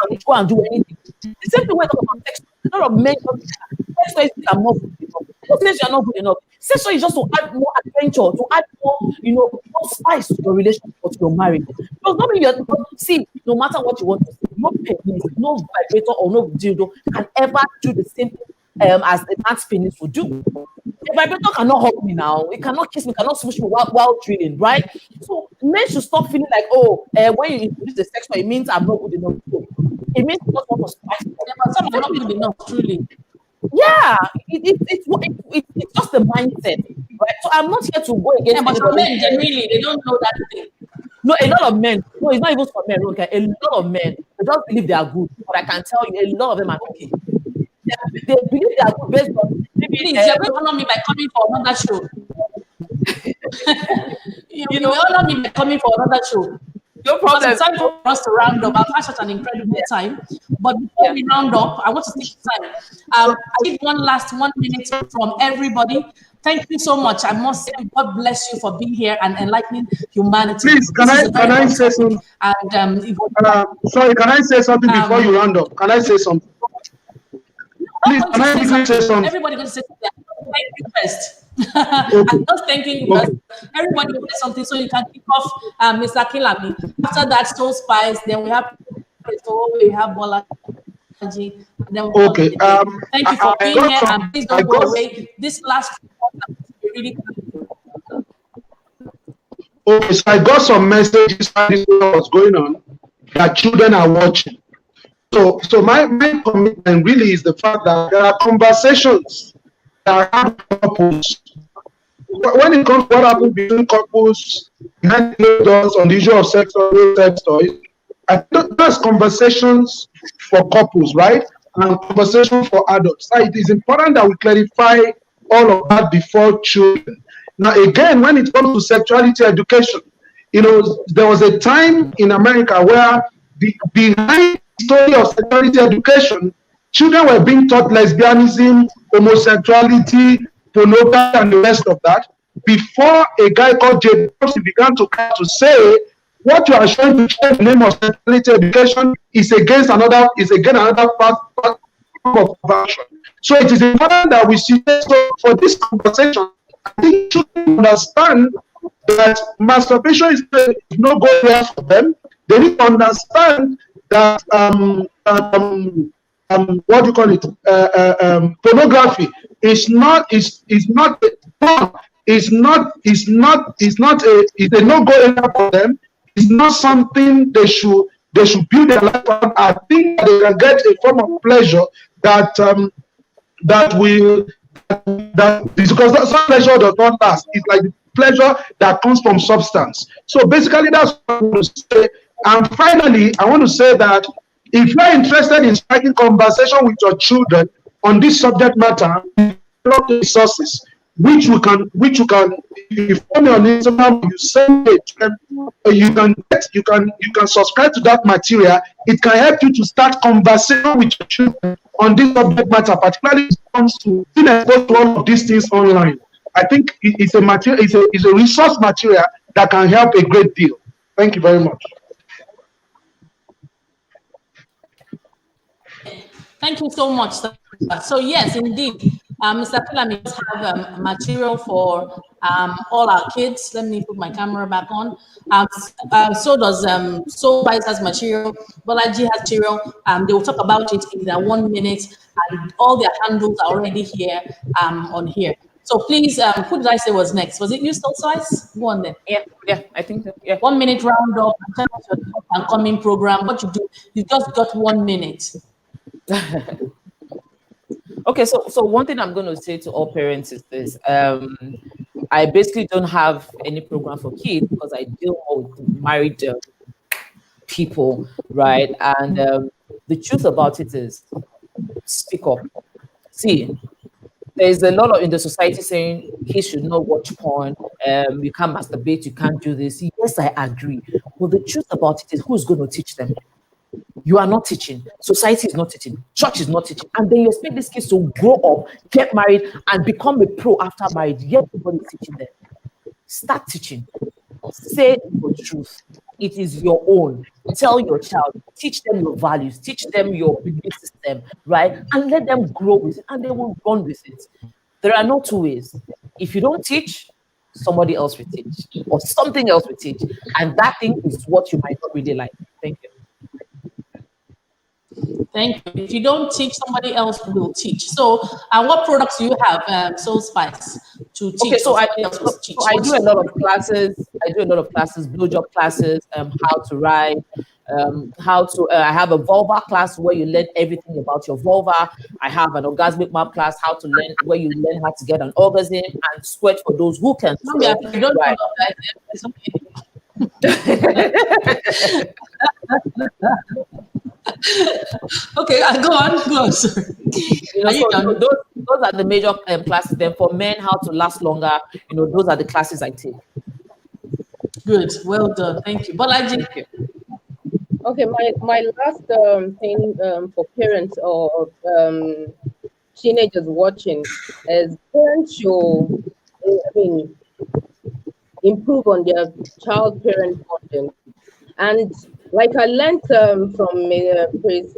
would go and do anything. The same thing when I talk about sex. A lot of men talk sex toys are not good enough. What says you're not good enough? Sex toys is just to add more adventure, to add more, more spice to your relationship or to your marriage. Does not mean you're see, no matter what you want to say, no penis, no vibrator or no dildo can ever do the same thing as a man's penis would do. The vibrator cannot hug me now. It cannot kiss me, cannot swoosh me while drilling, right? So men should stop feeling like, when you introduce the sex toy, it means I'm not good enough. It means you just want to spice it up. Yeah, but some are not good enough, truly. Yeah, it's just the mindset, right? So I'm not here to go against. Yeah, but some men genuinely they don't know that thing. No, a lot of men. No, it's not even for men. Okay, a lot of men they just believe they are good. But I can tell you, a lot of them are okay. They believe they are good based on. Please, you're going to honor me by coming for another show. you know, honor me by coming for another show. No problem. It's time for us to round up. I've had such an incredible time. But before we round up, I want to take time. I need one last 1 minute from everybody. Thank you so much. I must say, God bless you for being here and enlightening humanity. Please, can I say something? And sorry, can I say something before you round up? Can I say something? Please, can I say something? Everybody going to say something. Thank you first. I'm just thanking you first. Everybody will say something so you can kick off Mr. Kilami. After that, Stone Spice. Then we have we have Bola. Then okay. Thank you for being here, and please don't go away. This last really. Okay, so I got some messages while this was going on that children are watching. So my commitment really is the fact that there are conversations that are couples. When it comes to what happens between couples behind closed doors on the issue of sex or sex toys, I think there's conversations for couples, right? And conversations for adults. So it is important that we clarify all of that before children. Now, again, when it comes to sexuality education, there was a time in America where behind the story of sexuality education, children were being taught lesbianism, homosexuality, pornography, and the rest of that. Before a guy called Jay Dorsey began to say, what you are showing to children in the name of sexuality education is against another part of conversion. So it is important that we see this. So for this conversation, I think children understand that masturbation is no go there for them. They need to understand that what do you call it? Pornography is a no go area for them. It's not something they should build their life on. I think they can get a form of pleasure that because some pleasure does not last. It's like the pleasure that comes from substance. So basically, that's what I want to say. And finally, I want to say that if you're interested in striking conversation with your children on this subject matter, develop resources which you can if you follow me on Instagram, you send it to them, you can subscribe to that material. It can help you to start conversation with your children on this subject matter, particularly when it comes to being exposed to all of these things online. I think it's a material, it's a resource material that can help a great deal. Thank you very much. Thank you so much, sir. So yes, indeed, Mr. Kilami does have material for all our kids. Let me put my camera back on. So does Soulspice has material. Bolaji has material. They will talk about it in their 1 minute, and all their handles are already here on here. So please, who did I say was next? Was it you, Soulspice? Go on then. Yeah, I think so. Yeah. 1 minute roundup. Tell us your up and coming program. What you do? You just got 1 minute. Okay, so one thing I'm going to say to all parents is this: I basically don't have any program for kids because I deal with married people, right? And the truth about it is, speak up. See, there's a lot of in the society saying kids should not watch porn. You can't masturbate. You can't do this. Yes, I agree. But the truth about it is, who's going to teach them? You are not teaching. Society is not teaching. Church is not teaching. And then you expect these kids to grow up, get married, and become a pro after marriage. Yet nobody is teaching them. Start teaching. Say the truth. It is your own. Tell your child. Teach them your values. Teach them your belief system, right? And let them grow with it, and they will run with it. There are no two ways. If you don't teach, somebody else will teach, or something else will teach. And that thing is what you might not really like. Thank you. Thank you. If you don't teach, somebody else will teach. So, what products do you have, Soulspice, to teach? Okay, so I do a lot of classes. I do a lot of classes, blowjob classes, how to ride, how to. I have a vulva class where you learn everything about your vulva. I have an orgasmic map class, how to learn where you learn how to get an orgasm and squirt for those who can. Yeah, you don't know that. It's okay. Okay, go on. Sorry. Those are the major classes. Then for men, how to last longer. Those are the classes I take. Good, well done. Thank you. Bolaji. Thank you. Okay, my last thing for parents or teenagers watching is parents should, improve on their child-parent bonding. And like I learned from a praise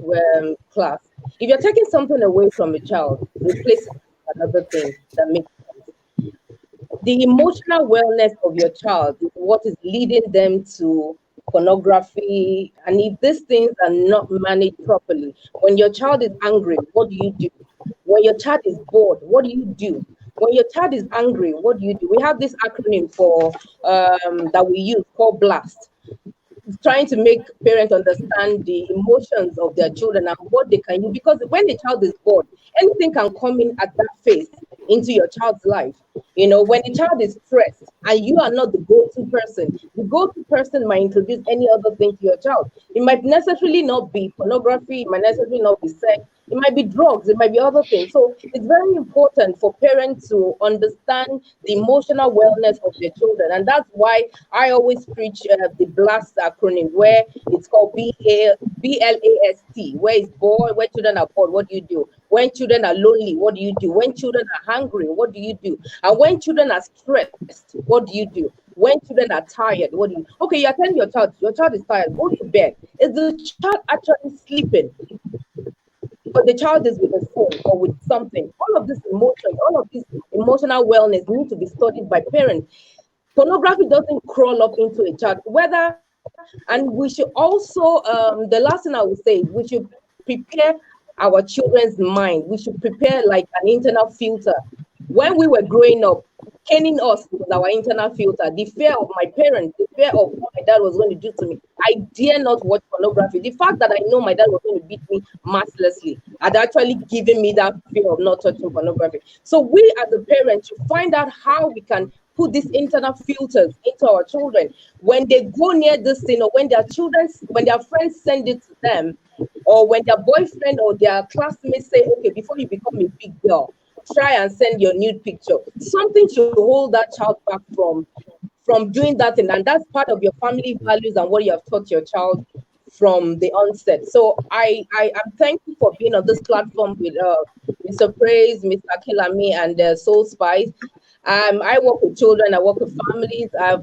class, if you're taking something away from a child, replace it with another thing that makes sense. The emotional wellness of your child is what is leading them to pornography. And if these things are not managed properly, when your child is angry, what do you do? When your child is bored, what do you do? When your child is angry, what do you do? We have this acronym for that we use called BLAST. Trying to make parents understand the emotions of their children and what they can do, because when a child is bored, anything can come in at that phase into your child's life. When the child is stressed and you are not the go-to person, the go-to person might introduce any other thing to your child. It might necessarily not be pornography, it might necessarily not be sex, it might be drugs, it might be other things. So it's very important for parents to understand the emotional wellness of their children. And that's why I always preach the BLAST acronym, where it's called BLAST, where it's bored, where children are bored, what do you do? When children are lonely, what do you do? When children are hungry, what do you do? And when children are stressed, what do you do? When children are tired, what do you do? Okay, you're telling your child is tired, go to bed. Is the child actually sleeping? But the child is with a phone or with something. All of this emotional wellness need to be studied by parents. Pornography doesn't crawl up into a child. And we should also, the last thing I would say, we should prepare our children's mind. We should prepare like an internal filter. When we were growing up, caning us was our internal filter. The fear of my parents, the fear of what my dad was going to do to me. I dare not watch pornography. The fact that I know my dad was going to beat me mercilessly had actually given me that fear of not touching pornography. So we as a parent should find out how we can put these internal filters into our children. When they go near this thing, or when their friends send it to them, or when their boyfriend or their classmates say, okay, before you become a big girl, try and send your nude picture. Something should hold that child back from doing that thing. And that's part of your family values and what you have taught your child from the onset. So I am thankful for being on this platform with Mr. Praise, Mr. Kilami, and Soulspice. I work with children, I work with families, I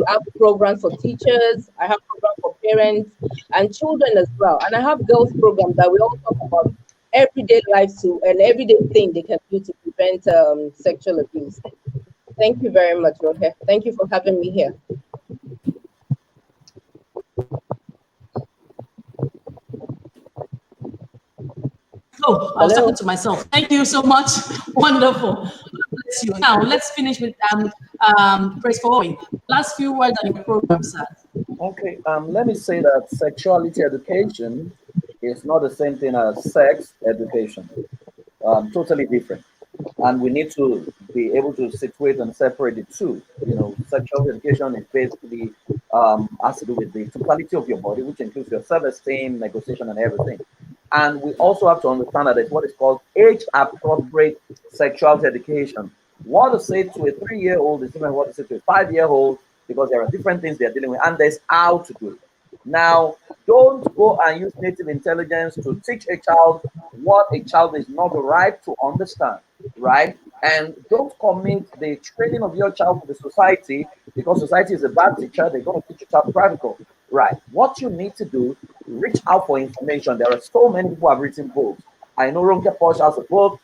have programs for teachers, I have programs for parents and children as well. And I have girls programs that we all talk about everyday life too and everyday thing they can do to prevent sexual abuse. Thank you very much, Ronke. Thank you for having me here. Oh, I was talking to myself. Thank you so much. Wonderful. God bless you. Now, let's finish with Praise for Owing. Last few words on your program, sir. Okay, let me say that sexuality education is not the same thing as sex education. Totally different. And we need to be able to situate and separate the two. You know, sexual education is basically has to do with the totality of your body, which includes your self-esteem, negotiation, and everything. And we also have to understand that it's what is called age-appropriate sexual education. What to say to a 3-year-old is different from what to say to a 5-year-old, because there are different things they're dealing with, and there's how to do it. Now, don't go and use native intelligence to teach a child what a child is not right to understand, right? And don't commit the training of your child to the society, because society is a bad teacher. They're going to teach your child practical, right? What you need to do, reach out for information. There are so many people who have written books. I know Ronke Posh has a book.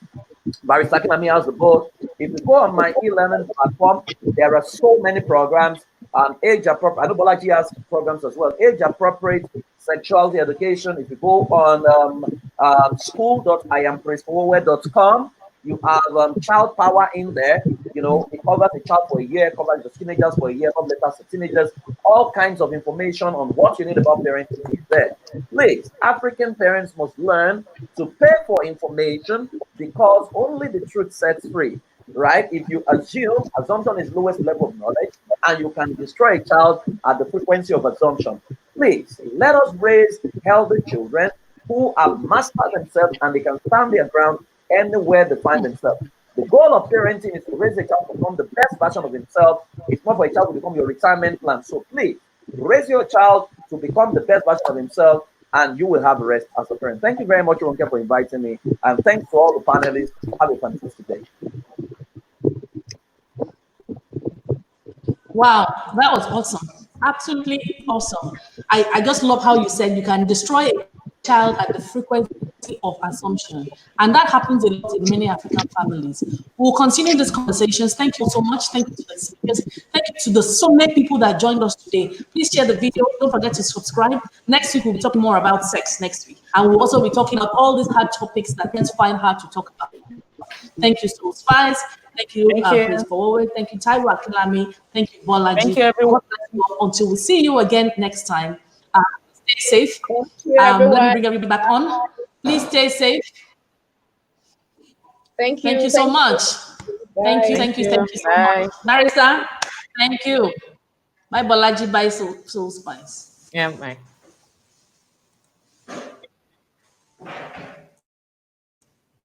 Barrister Kinami has a book. If you go on my e-learning platform, there are so many programs. Age appropriate. I know Bolaji has programs as well. Age appropriate sexuality education. If you go on school.iampraisefulware.com, you have child power in there. You know, it covers a child for a year, covers the teenagers for a year, covers letters to teenagers, all kinds of information on what you need about parenting is there. Please, African parents must learn to pay for information, because only the truth sets free, right? If you assumption is lowest level of knowledge, and you can destroy a child at the frequency of assumption. Please, let us raise healthy children who have mastered themselves and they can stand their ground anywhere they find themselves. The goal of parenting is to raise a child to become the best version of himself. It's not for a child to become your retirement plan. So please, raise your child to become the best version of himself, and you will have a rest as a parent. Thank you very much, Ronke, for inviting me. And thanks to all the panelists. Have a fantastic day. Wow, that was awesome. Absolutely awesome. I just love how you said you can destroy a child at the frequency of assumption. And that happens a lot in many African families. We'll continue these conversations. Thank you so much. Thank you to the speakers. Thank you to the so many people that joined us today. Please share the video. Don't forget to subscribe. Next week, we'll be talking more about sex next week. And we'll also be talking about all these hard topics that parents find hard to talk about. Thank you, Soul Spice. Thank you, Praise for Owing. Thank you, Taiwo Akinlami. Thank you, Bolaji. Thank you, everyone. Until we see you again next time. Stay safe. Thank you, Let me everyone. bring everybody back on. Please stay safe. Thank you. Thank you so much. Thank you. Bye. Thank you so much. Marisa, thank you. Bye, Bolaji. Bye, Soul Spice. Yeah, bye.